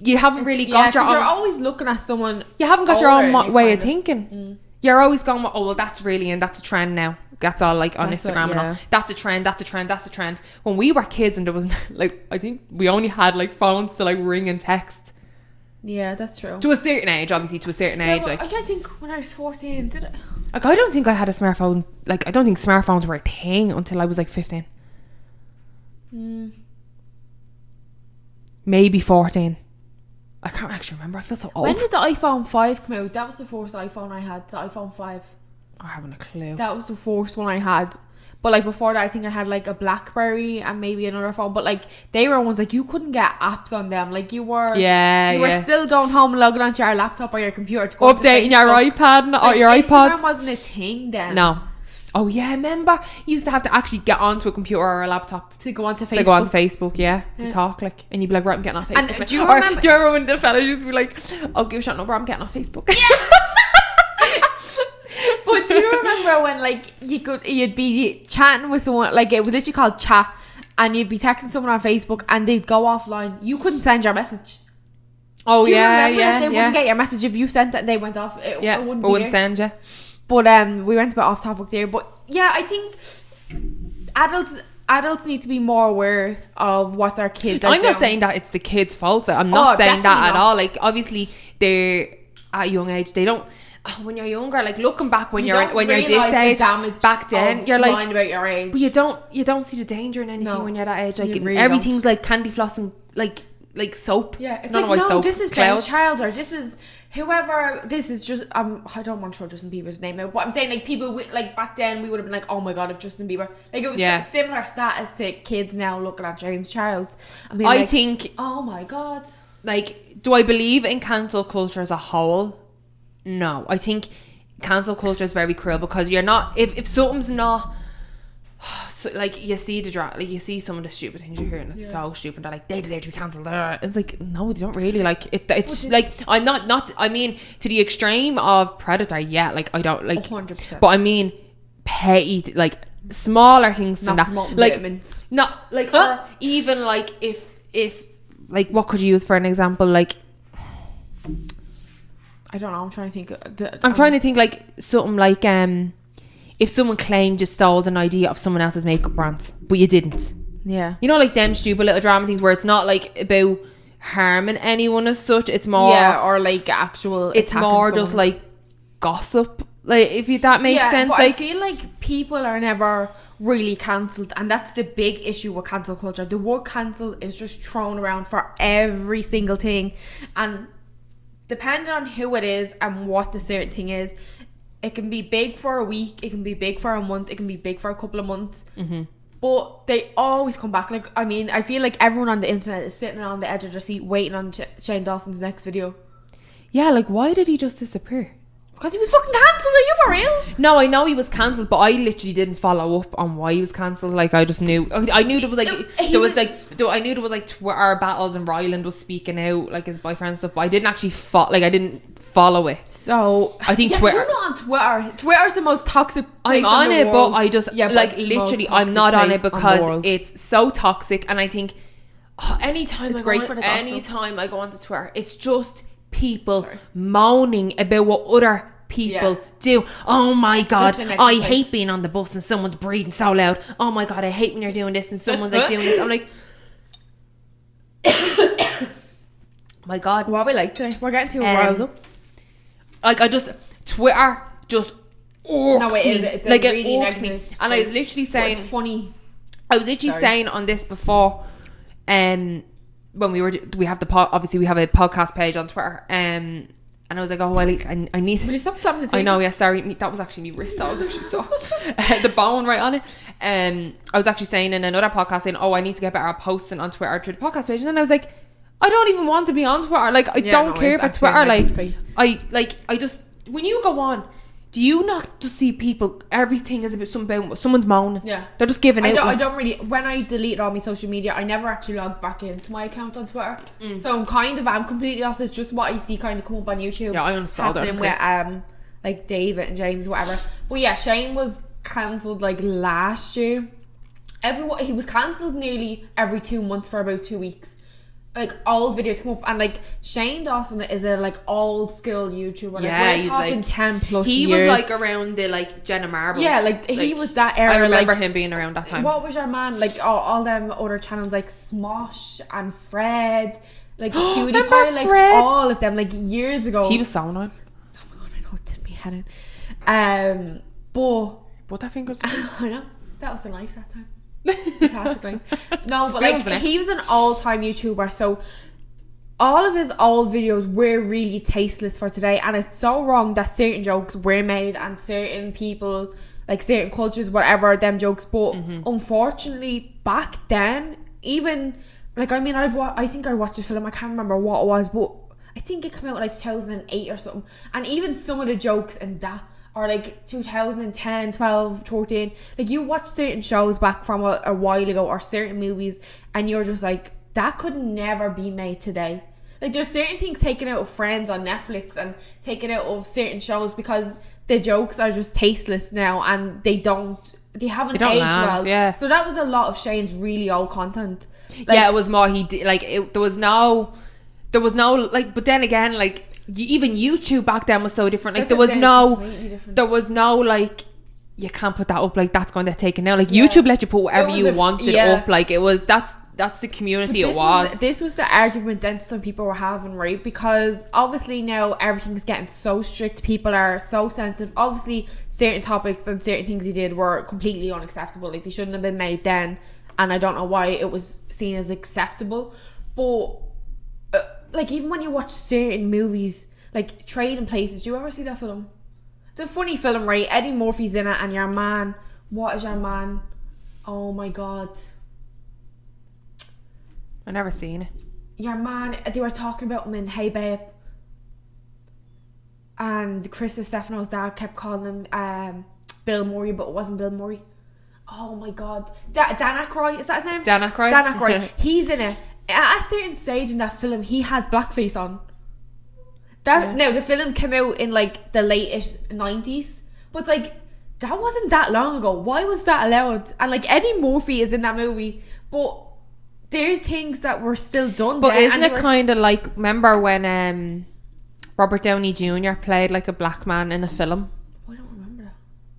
you haven't really got your own. You're always looking at someone. You haven't got your own way of thinking. You're always going, oh well, that's really and that's a trend now. That's all like on That's Instagram and all. That's a trend. When we were kids and there was like, I think we only had like phones to like ring and text. Yeah, that's true. To a certain age, obviously, to a certain age. Like, I don't think when I was 14, did it? Like, I don't think I had a smartphone. Like, I don't think smartphones were a thing until I was like 15. Maybe 14. I can't actually remember. I feel so old. When did the iPhone 5 come out? That was the first iPhone I had, the iPhone 5. I haven't a clue. That was the first one I had. But like before that, I think I had like a BlackBerry and maybe another phone. But like they were ones like you couldn't get apps on them. Like you were still going home and logging onto your laptop or your computer to go updating your iPad or like your iPod. Instagram wasn't a thing then. No. Oh yeah, remember you used to have to actually get onto a computer or a laptop to go onto Facebook. To talk like, and you'd be like, right, I'm getting off Facebook. And do you remember when the fellas used to be like, I'll give you a number, I'm getting off Facebook. But do you remember when like you'd be chatting with someone, like it was literally called chat, and you'd be texting someone on Facebook and they'd go offline, you couldn't send your message. Oh do you yeah, they wouldn't get your message if you sent it and they went off. It wouldn't send you. But we went a bit off topic there. But yeah, I think adults need to be more aware of what their kids are doing. I'm not saying that it's the kids' fault. I'm not saying that at all. Like obviously they're at a young age, they don't. When you're younger, like looking back when you're this age, back then you're like lying about your age. But you don't see the danger in anything when you're that age. Like really everything's like candy floss and like soap. Yeah, it's not like soap, this is clouds. James Child or this is whoever. This is just I don't want to throw Justin Bieber's name out, but I'm saying like people like back then we would have been like, oh my god, if Justin Bieber, like it was similar status to kids now looking at James Child. I think, oh my god, like, do I believe in cancel culture as a whole? No, I think cancel culture is very cruel because you're not, if something's not so, like you see you see some of the stupid things you hear and it's so stupid that like they deserve to be cancelled. It's like no, they don't really. Like it's like I'm not I mean to the extreme of Predator. Yeah, like I don't like 100%. But I mean petty, like smaller things than that. Like not like or even like if like what could you use for an example? Like I don't know. I'm trying to think. I'm trying to think like something like if someone claimed you stole an idea of someone else's makeup brand, but you didn't. Yeah. You know, like them stupid little drama things where it's not like about harming anyone as such. It's more or like actual. It's more just like gossip. Like if that makes sense. But like I feel like people are never really cancelled, and that's the big issue with cancel culture. The word cancel is just thrown around for every single thing, and depending on who it is and what the certain thing is, it can be big for a week, it can be big for a month, it can be big for a couple of months. But they always come back. Like, I mean, I feel like everyone on the internet is sitting on the edge of their seat waiting on Shane Dawson's next video. Yeah, like why did he just disappear? Because he was fucking cancelled. Are you for real? No, I know he was cancelled, but I literally didn't follow up on why he was cancelled. Like I just knew. I knew there was like I knew there was like Twitter battles and Ryland was speaking out like his boyfriend and stuff. But I didn't actually I didn't follow it. So I think Twitter. You're not on Twitter. Twitter's the most toxic place I'm on it, world. but I just like literally I'm not on it because it's so toxic, and I think anytime I go onto Twitter, it's just people moaning about what other people do. Oh my god, I hate being on the bus and someone's breathing so loud. Oh my god, I hate when you're doing this and someone's like doing this. I'm like my god, what we like today, we're getting too riled up. Like Twitter just orks me. It's like a really it orks me. And I was literally saying, it's funny. I was literally saying on this before, when we have obviously we have a podcast page on Twitter, and I was like, oh well, I need to. Will you stop slapping the table? I know, yeah, sorry, that was actually my wrist. That was actually so the bone right on it. I was actually saying in another podcast saying, oh, I need to get better at posting on Twitter through the podcast page, and then I was like, I don't even want to be on Twitter. Like I don't care for Twitter. Like I just, when you go on, do you not just see people, everything is about someone's moaning? Yeah. They're just giving out. I don't really, when I deleted all my social media, I never actually logged back into my account on Twitter. So I'm completely lost. It's just what I see kind of come up on YouTube. Yeah, I understand that. With like David and James, whatever. But yeah, Shane was cancelled like last year. He was cancelled nearly every 2 months for about 2 weeks. like old videos come up, and like Shane Dawson is a like old school YouTuber. Like, Yeah, we're he's talking like 10 plus he years. was like around the like Jenna Marbles. Yeah, like he was that era. I remember like, him being around that time. What was your man like? All them other channels like Smosh and Fred, like Cutie Pie, like Fred? all of them, like years ago. He was so annoying. Oh my god, I know it did me head in. But that fingers. I know that was a life that time. Classic life. No, but Spoons like in it. he was an all-time YouTuber, so all of his old videos were really tasteless for today, and it's so wrong that certain jokes were made and certain people, like certain cultures, whatever, them jokes. But unfortunately, back then, even like I mean, I think I watched a film. I can't remember what it was, but I think it came out like 2008 or something. And even some of the jokes in that are like 2010, 12, 13. Like you watch certain shows back from a while ago or certain movies, and you're just like, that could never be made today. Like there's certain things taken out of Friends on Netflix and taken out of certain shows because the jokes are just tasteless now, and they haven't aged well. Yeah. So that was a lot of Shane's really old content. Like, yeah, it was more he did like there was no like, but then again, like even YouTube back then was so different. Like there was no like, you can't put that up, like that's going to get taken out. Like YouTube let you put whatever you wanted up. Like it was that's the community it was. This was the argument then some people were having, right? Because obviously now everything's getting so strict. People are so sensitive. Obviously certain topics and certain things he did were completely unacceptable. Like they shouldn't have been made then, and I don't know why it was seen as acceptable. But like even when you watch certain movies like Trading Places, do you ever see that film? It's a funny film, right? Eddie Murphy's in it, and your man, what is your man? Oh my god, I never seen it. your man, they were talking about him in Hey Babe, and Krista Stefano's dad kept calling him Bill Murray, but it wasn't Bill Murray. Oh my god, Dan Aykroyd, is that his name? Dan Aykroyd. Dan Aykroyd. He's in it. At a certain stage in that film, he has blackface on. Now the film came out in like the late-ish 90s, but like that wasn't that long ago. Why was that allowed? And like Eddie Murphy is in that movie, but there are things that were still done. But then, isn't it kind of like, remember when Robert Downey Jr. played like a black man in a film? I don't remember that.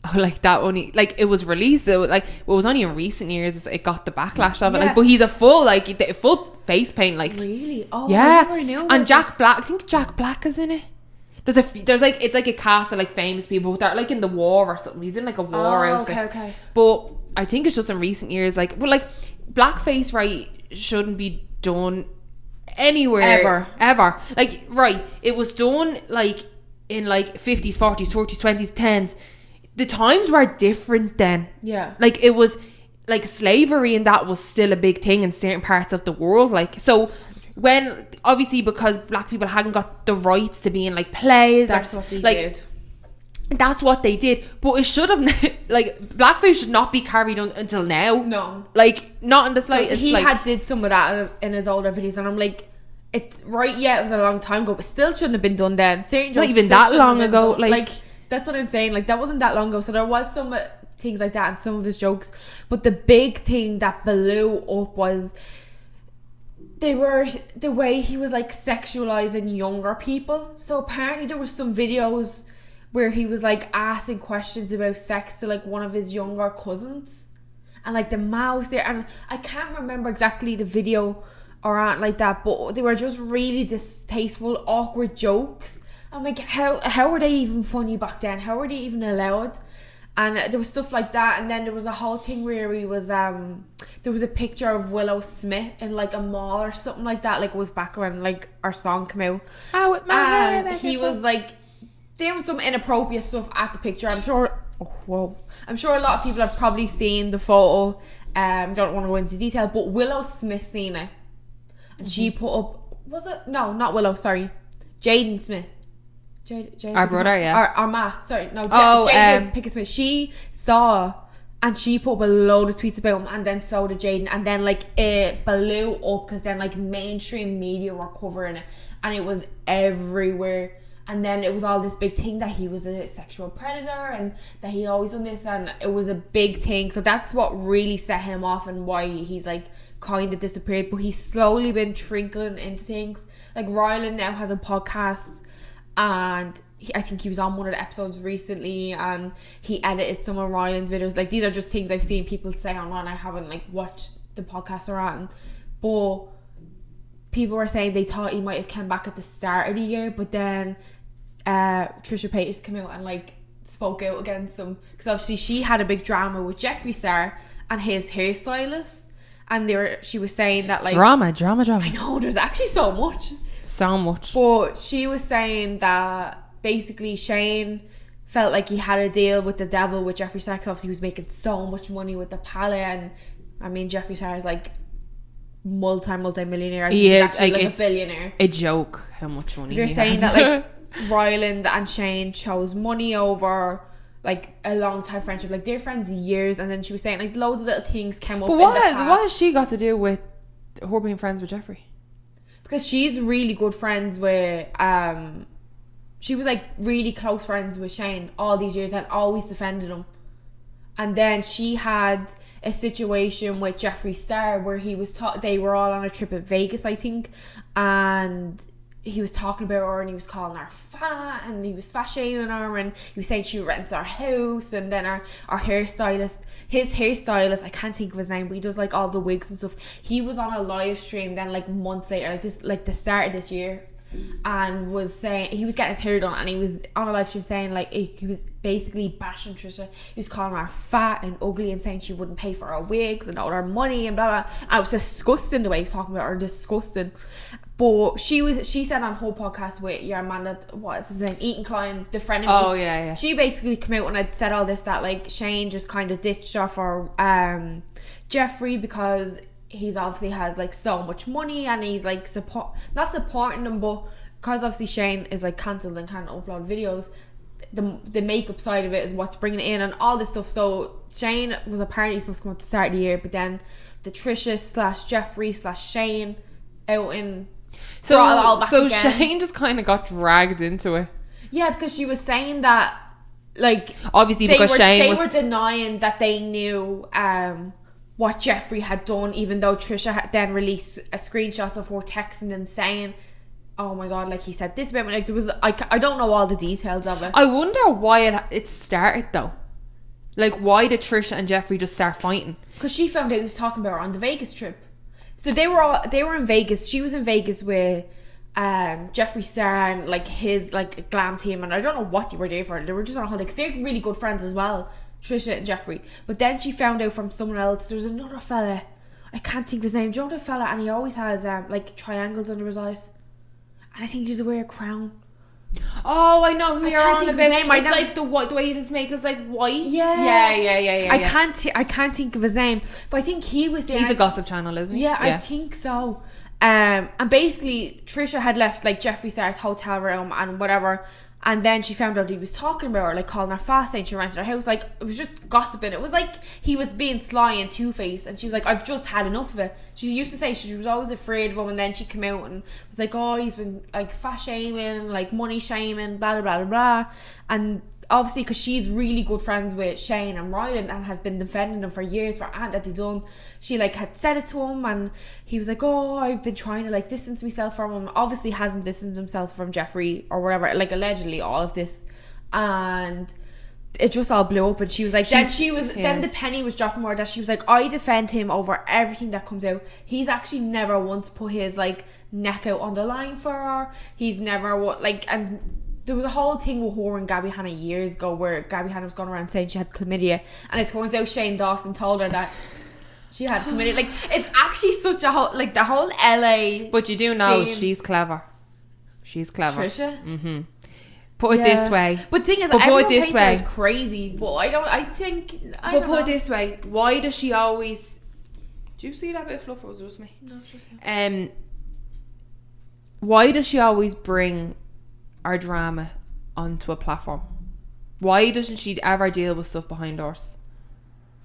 Oh, like that only, like it was released though, like it was only in recent years it got the backlash of it. Yeah. Like, but he's a full face paint, like Really? Oh, yeah. I never knew. And Jack Black, I think Jack Black is in it. There's like, it's like a cast of like famous people that are like in the war or something. He's in like a war outfit. Okay. But I think it's just in recent years, like, well, like blackface, right, shouldn't be done anywhere ever. Like, right, it was done like in like 50s, 40s, 30s, 20s, 10s. The times were different then. Yeah. Like it was like slavery, and that was still a big thing in certain parts of the world. Like, so when obviously because black people hadn't got the rights to be in like plays, That's what they like, did. That's what they did. But it should have like blackface should not be carried on until now. No. Like not in the slightest. He like, did some of that in his older videos, and I'm like, it's right. Yeah, it was a long time ago, but still shouldn't have been done then. Certain not jokes even still that shouldn't long have been ago. done. Like that's what I'm saying. Like that wasn't that long ago. So there was some things like that and some of his jokes, but the big thing that blew up was the way he was like sexualizing younger people. So apparently there was some videos where he was like asking questions about sex to like one of his younger cousins, and like the mouse there, and I can't remember exactly the video or anything like that, but they were just really distasteful, awkward jokes. I'm like, how were they even funny back then? How were they even allowed? And there was stuff like that, and then there was a whole thing where he was there was a picture of Willow Smith in like a mall or something like that. Like it was back when like our song came out. Oh, with my hair, and he was like doing some inappropriate stuff at the picture. I'm sure a lot of people have probably seen the photo. Don't want to go into detail, but Willow Smith seen it, and she put up, was it? No, not Willow, sorry, Jaden Smith. Our brother, yeah. Our ma, sorry, no. Jaden Pickett Smith. She saw, and she put up a load of tweets about him, and then so did Jaden, and then like it blew up because then like mainstream media were covering it, and it was everywhere. And then it was all this big thing that he was a sexual predator and that he always done this, and it was a big thing. So that's what really set him off and why he's like kind of disappeared, but he's slowly been trickling into things. Like Ryland now has a podcast, and I think he was on one of the episodes recently, and he edited some of Ryland's videos. Like, these are just things I've seen people say online. I haven't like watched the podcast or on, but people were saying they thought he might have come back at the start of the year, but then Trisha Paytas came out and like spoke out against him, because obviously she had a big drama with Jeffree Star and his hairstylist, and she was saying that like drama. I know, there's actually so much, but she was saying that basically Shane felt like he had a deal with the devil with Jeffree Star, because obviously he was making so much money with the palette, and I mean Jeffree Star is like multi-millionaire. I think he's actually like a billionaire. A joke how much money they're saying that like Ryland and Shane chose money over like a long time friendship, like they're friends years, and then she was saying like loads of little things came up. But what has she got to do with her being friends with Jeffree? Because she's really good friends with she was like really close friends with Shane all these years and always defended him. And then she had a situation with Jeffree Star where he was they were all on a trip at Vegas, I think, and he was talking about her and he was calling her fat and he was fat shaming her, and he was saying she rents our house. And then our hairstylist, his hairstylist, I can't think of his name, but he does like all the wigs and stuff. He was on a live stream then like months later, like the start of this year, and was saying he was getting his hair done, and he was on a live stream saying like he was basically bashing Trisha. He was calling her fat and ugly and saying she wouldn't pay for her wigs and all her money and blah blah. And it was disgusting the way he was talking about her, disgusting. But she said on her podcast with your Amanda, what is his name, Eaton Klein, the friend of oh yeah, she basically came out when I'd said all this that like Shane just kind of ditched her for Jeffree, because he's obviously has like so much money and he's like not supporting them, but because obviously Shane is like cancelled and can't upload videos, the makeup side of it is what's bringing it in and all this stuff. So Shane was apparently supposed to come at the start of the year, but then the Trisha / Jeffree / Shane out in so Shane just kind of got dragged into it. Yeah, because she was saying that like obviously because Shane were denying that they knew what Jeffree had done, even though Trisha had then released a screenshot of her texting him saying, oh my god, like he said this about me. Like there was I don't know all the details of it. I wonder why it started though. Like why did Trisha and Jeffree just start fighting? Because she found out he was talking about her on the Vegas trip. So they were in Vegas. She was in Vegas with Jeffree Star and like his like glam team, and I don't know what they were doing for. They were just on a holiday because they're really good friends as well, Trisha and Jeffree. But then she found out from someone else there's another fella, I can't think of his name. Do you know the fella? And he always has like triangles under his eyes, and I think he's wearing a crown. Oh, I know who you're on about. It's like the way you just make us like white. Yeah. I can't think of his name, but I think he was there. He's a gossip channel, isn't he? Yeah, I think so. And basically Trisha had left like Jeffree Star's hotel room and whatever, and then she found out he was talking about her, like calling her fat, saying she rented her house. Like it was just gossiping. It was like he was being sly and two-faced, and she was like, I've just had enough of it. She used to say she was always afraid of him, and then she came out and was like, oh, he's been like fat shaming, like money shaming, blah blah blah blah. And obviously because she's really good friends with Shane and Ryland and has been defending them for years for aunt that they done, she like had said it to him, and he was like, oh, I've been trying to like distance myself from him. Obviously hasn't distanced himself from Jeffree or whatever, like allegedly all of this, and it just all blew up. And she was like, then the penny was dropping more, that she was like, I defend him over everything that comes out. He's actually never once put his like neck out on the line for her. He's never and there was a whole thing with her and Gabby Hanna years ago where Gabby Hanna was going around saying she had chlamydia, and it turns out Shane Dawson told her that she had chlamydia. Like it's actually such a whole, like the whole LA. But you do know she's clever. She's clever. Trisha. Mm-hmm. Put it this way. But thing is, everyone paints her as crazy. But I don't. I think. But put it this way. Why does she always? Do you see that bit of fluff, or was it just me? No, it's just you. Why does she always bring our drama onto a platform? Why doesn't she ever deal with stuff behind doors?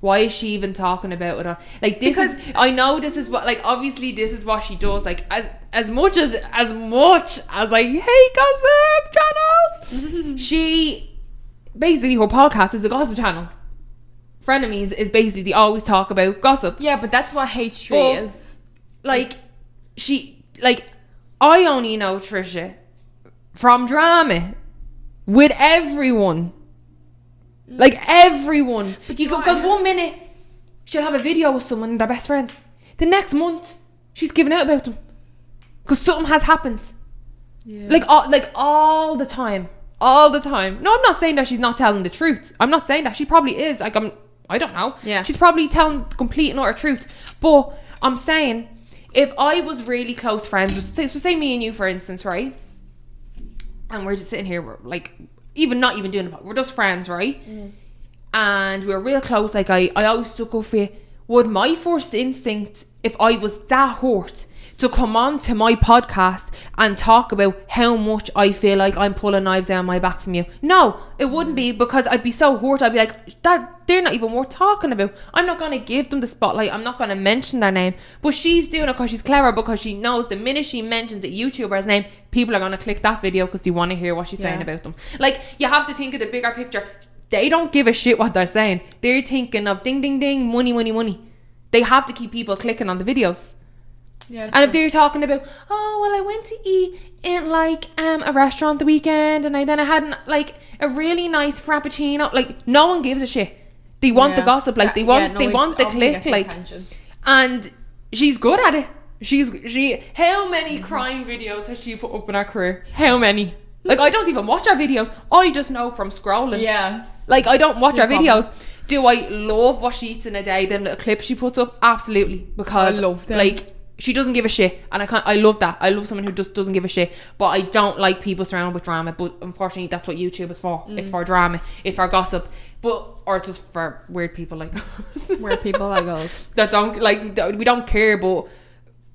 Why is she even talking about it? Like this is, I know this is what, like obviously this is what she does. Like as much as I hate gossip channels, she basically, her podcast is a gossip channel. Frenemies is basically they always talk about gossip. Yeah, but that's what H3 is. like, I only know Trisha from drama with everyone. Like, everyone. Because one minute, she'll have a video with someone and they're best friends. The next month, she's giving out about them. Because something has happened. Yeah. Like all the time. All the time. No, I'm not saying that she's not telling the truth. I'm not saying that. She probably is. Like, I don't know. Yeah. She's probably telling the complete and utter truth. But I'm saying, if I was really close friends with, so say me and you, for instance, right? And we're just sitting here, we're like, not even doing it, we're just friends, right? And we're real close. Like, I always stuck up for you. Would my first instinct, if I was that hurt, to come on to my podcast and talk about how much I feel like I'm pulling knives down my back from you? No, it wouldn't be, because I'd be so hurt. I'd be like, that they're not even worth talking about. I'm not going to give them the spotlight. I'm not going to mention their name. But she's doing it because she's clever, because she knows the minute she mentions a YouTuber's name, people are going to click that video because they want to hear what she's saying about them. Like, you have to think of the bigger picture. They don't give a shit what they're saying. They're thinking of ding, ding, ding, money, money, money. They have to keep people clicking on the videos. Yeah, and if they're talking about, oh, well, I went to eat in like a restaurant the weekend, and then I had like a really nice frappuccino. Like, no one gives a shit. They want the gossip. Like, they want the click. Like, attention. And she's good at it. She. How many crime videos has she put up in her career? How many? Like, I don't even watch her videos. I just know from scrolling. Yeah. Like, I don't watch her videos. Do I love what she eats in a day? Then the clips she puts up, absolutely, because I love them. Like, she doesn't give a shit, and I love that. I love someone who just doesn't give a shit. But I don't like people surrounded with drama. But unfortunately, that's what YouTube is for. It's for drama. It's for gossip. Or it's just for weird people like us. Weird people like us that don't like. We don't care, but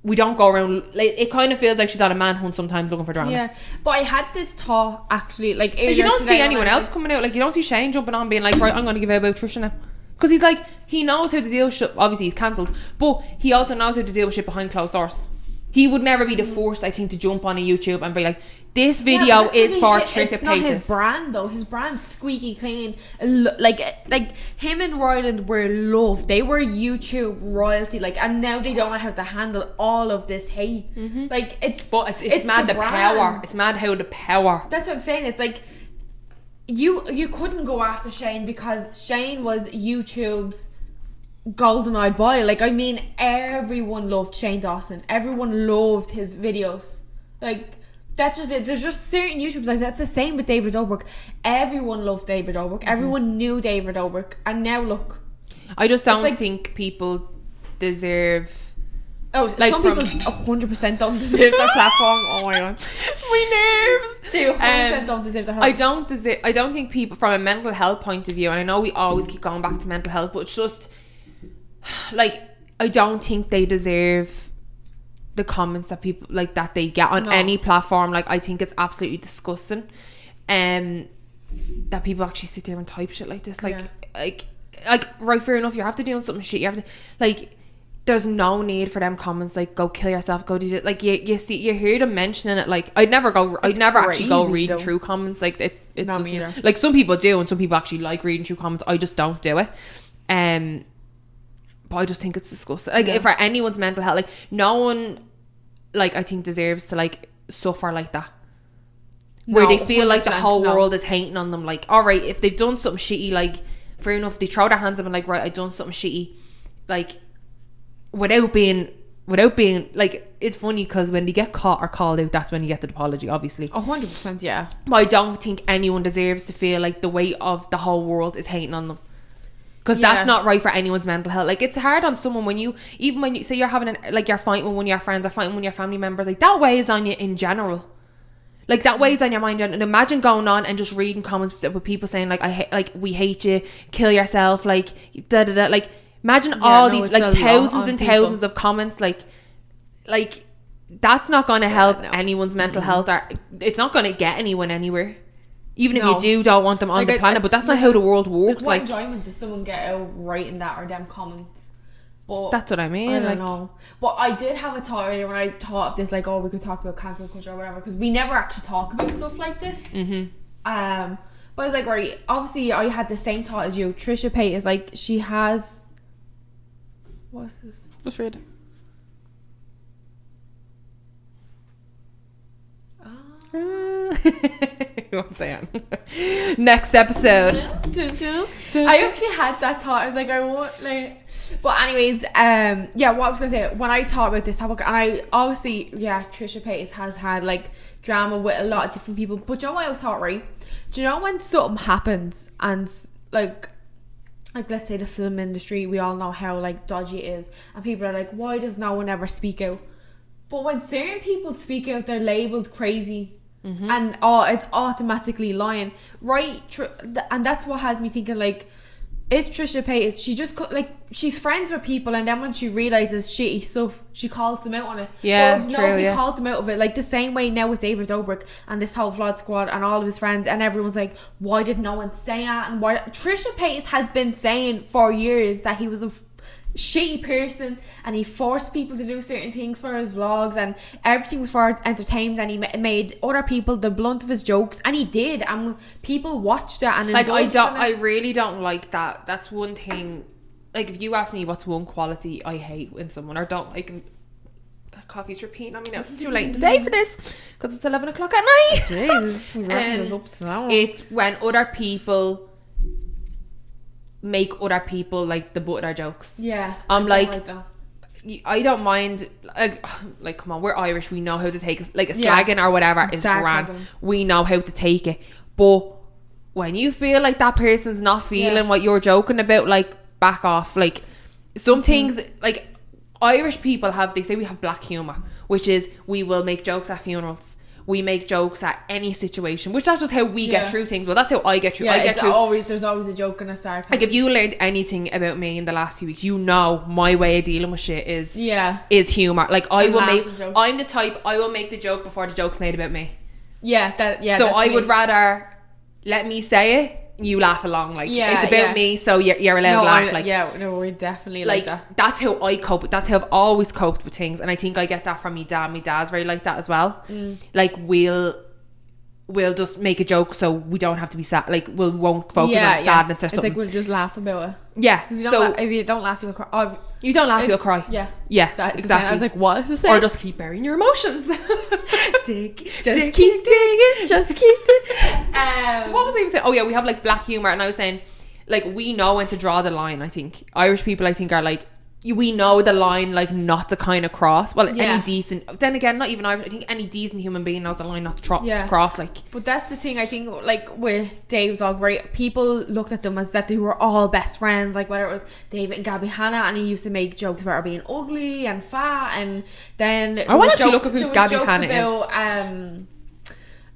we don't go around. Like, it kind of feels like she's on a manhunt sometimes, looking for drama. Yeah, but I had this thought actually. Like, you don't see anyone else coming out. Like, you don't see Shane jumping on, being like, right, I'm going to give out about Trisha now. Because he's like, he knows how to deal with shit. Obviously, he's cancelled, but he also knows how to deal with shit behind closed doors. He would never be the first, I think, to jump on a YouTube and be like, this video is for Trick It's not his brand, though. His brand's squeaky clean. Like him and Ryland were loved. They were YouTube royalty. Like, and now they don't know how to handle all of this hate. Like, it's mad the power. It's mad how the power. That's what I'm saying. It's like, you couldn't go after Shane because Shane was YouTube's golden-eyed boy. Like, I mean, everyone loved Shane Dawson. Everyone loved his videos. Like, that's just it. There's just certain YouTubers like that's the same with David Dobrik. Everyone loved David Dobrik. Everyone knew David Dobrik, and now look. I just don't think people deserve. Oh, like, some people 100% don't deserve their platform. Oh my god, my nerves. They 100% don't deserve their platform. I don't think people, from a mental health point of view, and I know we always keep going back to mental health, but it's just like, I don't think they deserve the comments that people like that they get on any platform. Like, I think it's absolutely disgusting, that people actually sit there and type shit like this. Like, right, fair enough. You're after doing something shit. You have to, like, there's no need for them comments like, go kill yourself, go do it. Like, you see, you hear them mentioning it. Like, I'd never actually go reading through comments. Like, it's not just me either. Like, some people do, and some people actually like reading through comments. I just don't do it. But I just think it's disgusting. Like, if for anyone's mental health, like, no one, like, I think deserves to, like, suffer like that. Where they feel like the whole world is hating on them. Like, alright, if they've done something shitty, like, fair enough, they throw their hands up and like, right, I've done something shitty. Like, without being like, it's funny because when they get caught or called out, that's when you get the apology, obviously. 100%, yeah. But I don't think anyone deserves to feel like the weight of the whole world is hating on them. Because that's not right for anyone's mental health. Like, it's hard on someone when you say you're having you're fighting with one of your friends or fighting with one of your family members, like, that weighs on you in general. Like, that weighs on your mind. And imagine going on and just reading comments with people saying like, we hate you, kill yourself, like, da da da. Like, imagine all these, like, thousands and thousands of comments. Like that's not going to help anyone's mental health, or it's not going to get anyone anywhere. Even if you don't want them on the planet, but that's not how the world works. What enjoyment does someone get out of writing that or them comments? But that's what I mean. I don't know. But I did have a thought earlier when I thought of this, like, oh, we could talk about cancel culture or whatever, because we never actually talk about stuff like this. But I was like, right, obviously I had the same thought as you. Trisha Paytas is like, she has, what's this? Just read it. You won't say it. Next episode. I actually had that thought. I was like, I won't like. But anyways, yeah. What I was gonna say when I thought about this topic, and I obviously, yeah, Trisha Paytas has had like drama with a lot of different people. But do you know what I was thought, right? Do you know when something happens and like let's say the film industry, we all know how like dodgy it is, and people are like, why does no one ever speak out? But when certain people speak out, they're labelled crazy. And it's automatically lying, right? And that's what has me thinking, like, is Trisha Paytas, she just like, she's friends with people, and then when she realizes shitty stuff, she calls them out on it. Yeah, but if true. nobody Yeah, called them out of it, like the same way now with David Dobrik and this whole Vlog Squad and all of his friends, and everyone's like, why did no one say that? And why Trisha Paytas has been saying for years that he was a shitty person, and he forced people to do certain things for his vlogs, and everything was for entertainment, and he made other people the blunt of his jokes, and he did, and people watched it and like I really don't like that. That's one thing. Like, if you ask me what's one quality I hate in someone or don't like, that coffee's repeating on me now. It's too late in the day for this because it's 11 o'clock at night. Jesus, it's when other people make other people like the butt of their jokes. Yeah, I'm like that. I don't mind, like come on, we're Irish, we know how to take like a slagging or whatever is grand. We know how to take it. But when you feel like that person's not feeling what you're joking about, like, back off. Like, some things, like, Irish people have, they say we have black humour, which is we will make jokes at funerals. We make jokes at any situation, which that's just how we get through things. Well, that's how I get through. Yeah, there's always a joke and a sarcasm. Like, if you learned anything about me in the last few weeks, you know my way of dealing with shit is humour. Like, I'm the type, I will make the joke before the joke's made about me. So I would rather let me say it, you laugh along, like, it's about me, so you're allowed to laugh. We're definitely like that. That's how I cope. That's how I've always coped with things, and I think I get that from my dad. My dad's very like that as well. Like, we'll just make a joke so we don't have to be sad. Like, we won't focus on sadness or something. It's like we'll just laugh about it. Yeah. If you don't laugh, you'll cry. You don't laugh, you'll cry. Yeah, exactly. I was like, what is this saying? Or just keep burying your emotions. Just keep digging. Just keep digging. What was I even saying? Oh yeah, we have like black humour, and I was saying, like, we know when to draw the line. I think Irish people, I think, are like, we know the line, like, not to kind of cross. Well, any decent, then again, not even Irish, I think any decent human being knows the line not to cross, like. But that's the thing, I think, like, with Dave's dog, right, people looked at them as that they were all best friends, like, whether it was David and Gabby Hanna, and he used to make jokes about her being ugly and fat, and then I want to actually look up who Gabby Hanna is.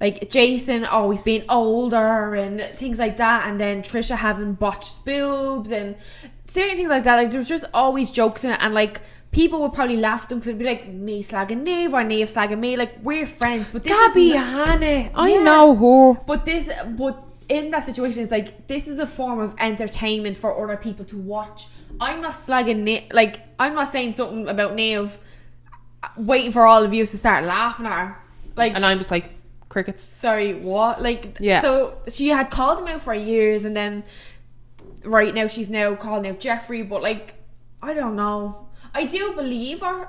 Like, Jason always being older and things like that, and then Trisha having botched boobs and certain things like that. Like, there was just always jokes in it, and like, people would probably laugh at them because it'd be like me slagging Niamh or Niamh slagging me. Like, we're friends, but this Gabby Hanna, I know her. But in that situation, it's like, this is a form of entertainment for other people to watch. I'm not slagging Niamh, like, I'm not saying something about Niamh waiting for all of you to start laughing at her. Like, and I'm just like, crickets. Sorry, what? Like, so she had called him out for years, and then right now she's now calling out Jeffrey, but like, I don't know. I do believe her,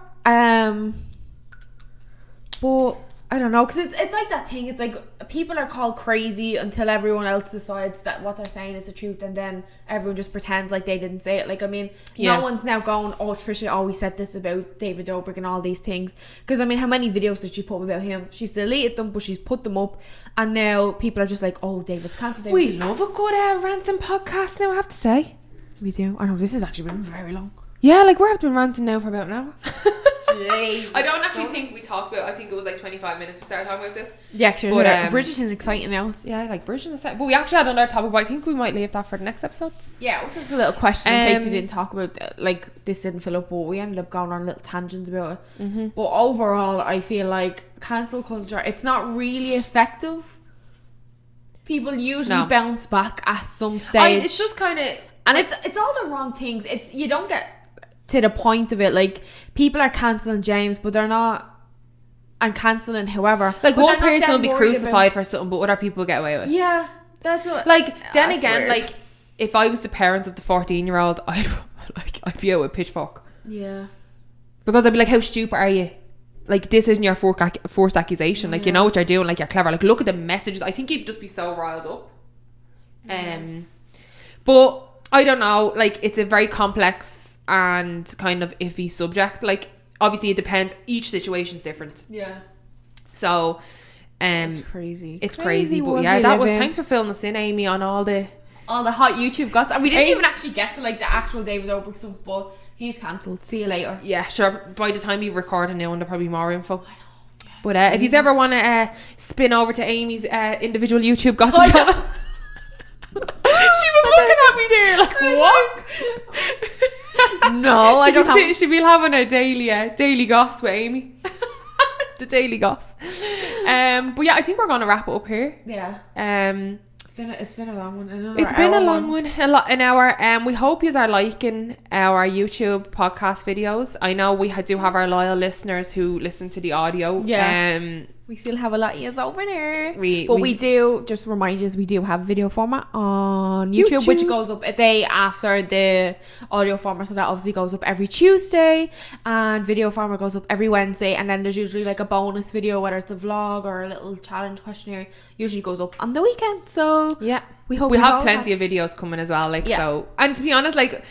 but I don't know, because it's like that thing. It's like, people are called crazy until everyone else decides that what they're saying is the truth, and then everyone just pretends like they didn't say it. Like, I mean, no one's now going, oh, Trisha always said this about David Dobrik and all these things, because I mean, how many videos did she put about him? She's deleted them, but she's put them up, and now people are just like, oh, David's cancelled. We love a good ranting podcast now, I have to say. We do. I know, this has actually been very long. Yeah, like, we've been ranting now for about an hour. Jeez. I don't actually think we talked about, I think it was like 25 minutes we started talking about this. Yeah, actually, but Bridgerton exciting else. Yeah, like Bridgerton is exciting. But we actually had another topic, but I think we might leave that for the next episode. Yeah, it was just a little question in case we didn't talk about, like, this didn't fill up, but we ended up going on little tangents about it. But overall, I feel like cancel culture, it's not really effective. People usually bounce back at some stage. It's just kind of, and it's all the wrong things. It's, you don't get to the point of it. Like, people are cancelling James, but they're not, and cancelling whoever. Like, one person will be crucified for something, but other people get away with it. Yeah, that's what. Like, then again, weird. like, if I was the parent of the 14-year-old, I'd be out with a pitchfork. Yeah. Because I'd be like, how stupid are you? like, this isn't your forced accusation. Like, you know what you're doing. Like, you're clever. Like, look at the messages. I think he'd just be so riled up. But I don't know. Like, it's a very complex and kind of iffy subject. Like, obviously it depends. Each situation's different. Yeah. So, it's crazy. It's crazy. But yeah, that was. Thanks for filling us in, Amy, on all the hot YouTube gossip. And we didn't even actually get to like the actual David Dobrik stuff, but he's cancelled. See you later. Yeah, sure. By the time we record a new one, there'll probably be more info. I know. Yeah, but if you ever want to spin over to Amy's individual YouTube gossip channel. She was looking at me there like, what? No, I don't have. She'll be having a daily goss with Amy. The daily goss. But yeah, I think we're gonna wrap it up here. Yeah. It's been a long one. It's been a long one. An hour. We hope you are liking our YouTube podcast videos. I know we do have our loyal listeners who listen to the audio. Yeah. We still have a lot of you over there. We do, just remind you, we do have video format on YouTube, which goes up a day after the audio format. So that obviously goes up every Tuesday. And video format goes up every Wednesday. And then there's usually like a bonus video, whether it's a vlog or a little challenge questionnaire, usually goes up on the weekend. So yeah, we hope we have plenty of videos coming as well. Like, so, and to be honest, like,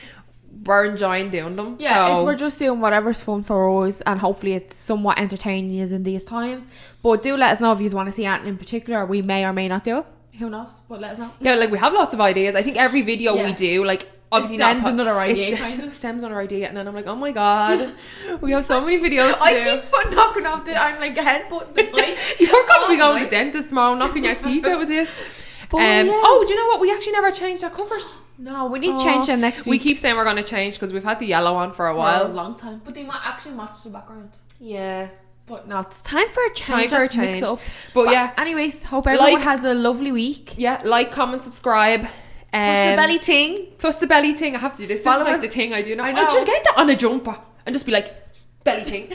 we're enjoying doing them. Yeah, we're just doing whatever's fun for us, and hopefully it's somewhat entertaining as in these times. But do let us know if you want to see anything in particular. We may or may not do it. Who knows? But let us know. Yeah, like, we have lots of ideas. I think every video we do, like, obviously stems another idea. Stems another idea, and then I'm like, oh my god, we have so many videos. I keep knocking off I'm like headbutting the mic. You're gonna be going to the dentist tomorrow, knocking your teeth out with this. Oh, do you know what? We actually never changed our covers. No, we need to change them next week. We keep saying we're going to change because we've had the yellow on for a while. For a long time. But they might actually match the background. Yeah. But no, it's time for a change. Mix up. But yeah. Anyways, hope everyone has a lovely week. Yeah, like, comment, subscribe. Plus the belly ting. Plus the belly ting. I have to do this. This is like the thing I do now. I should get that on a jumper and just be like, belly ting.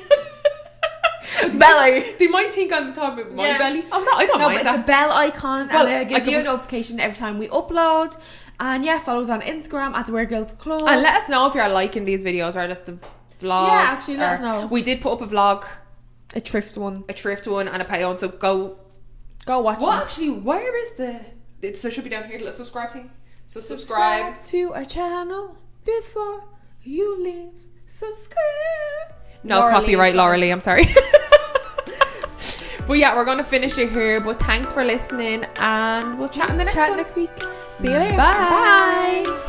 Belly. They might think I'm talking about my belly. I don't mind that. It's a bell icon, and it gives you a notification every time we upload. And yeah, follow us on Instagram at the Weird Girls Club. And let us know if you're liking these videos or just the vlogs. Yeah, actually, let us know. We did put up a vlog, a thrift one, and a pay on. So go watch. What actually? Where is so it should be down here. The subscribe thing. So subscribe to our channel before you leave. Subscribe. No copyright, Laura Lee. I'm sorry. But yeah, we're gonna finish it here. But thanks for listening, and we'll chat in the next one. Next week. See you later. Bye. Bye.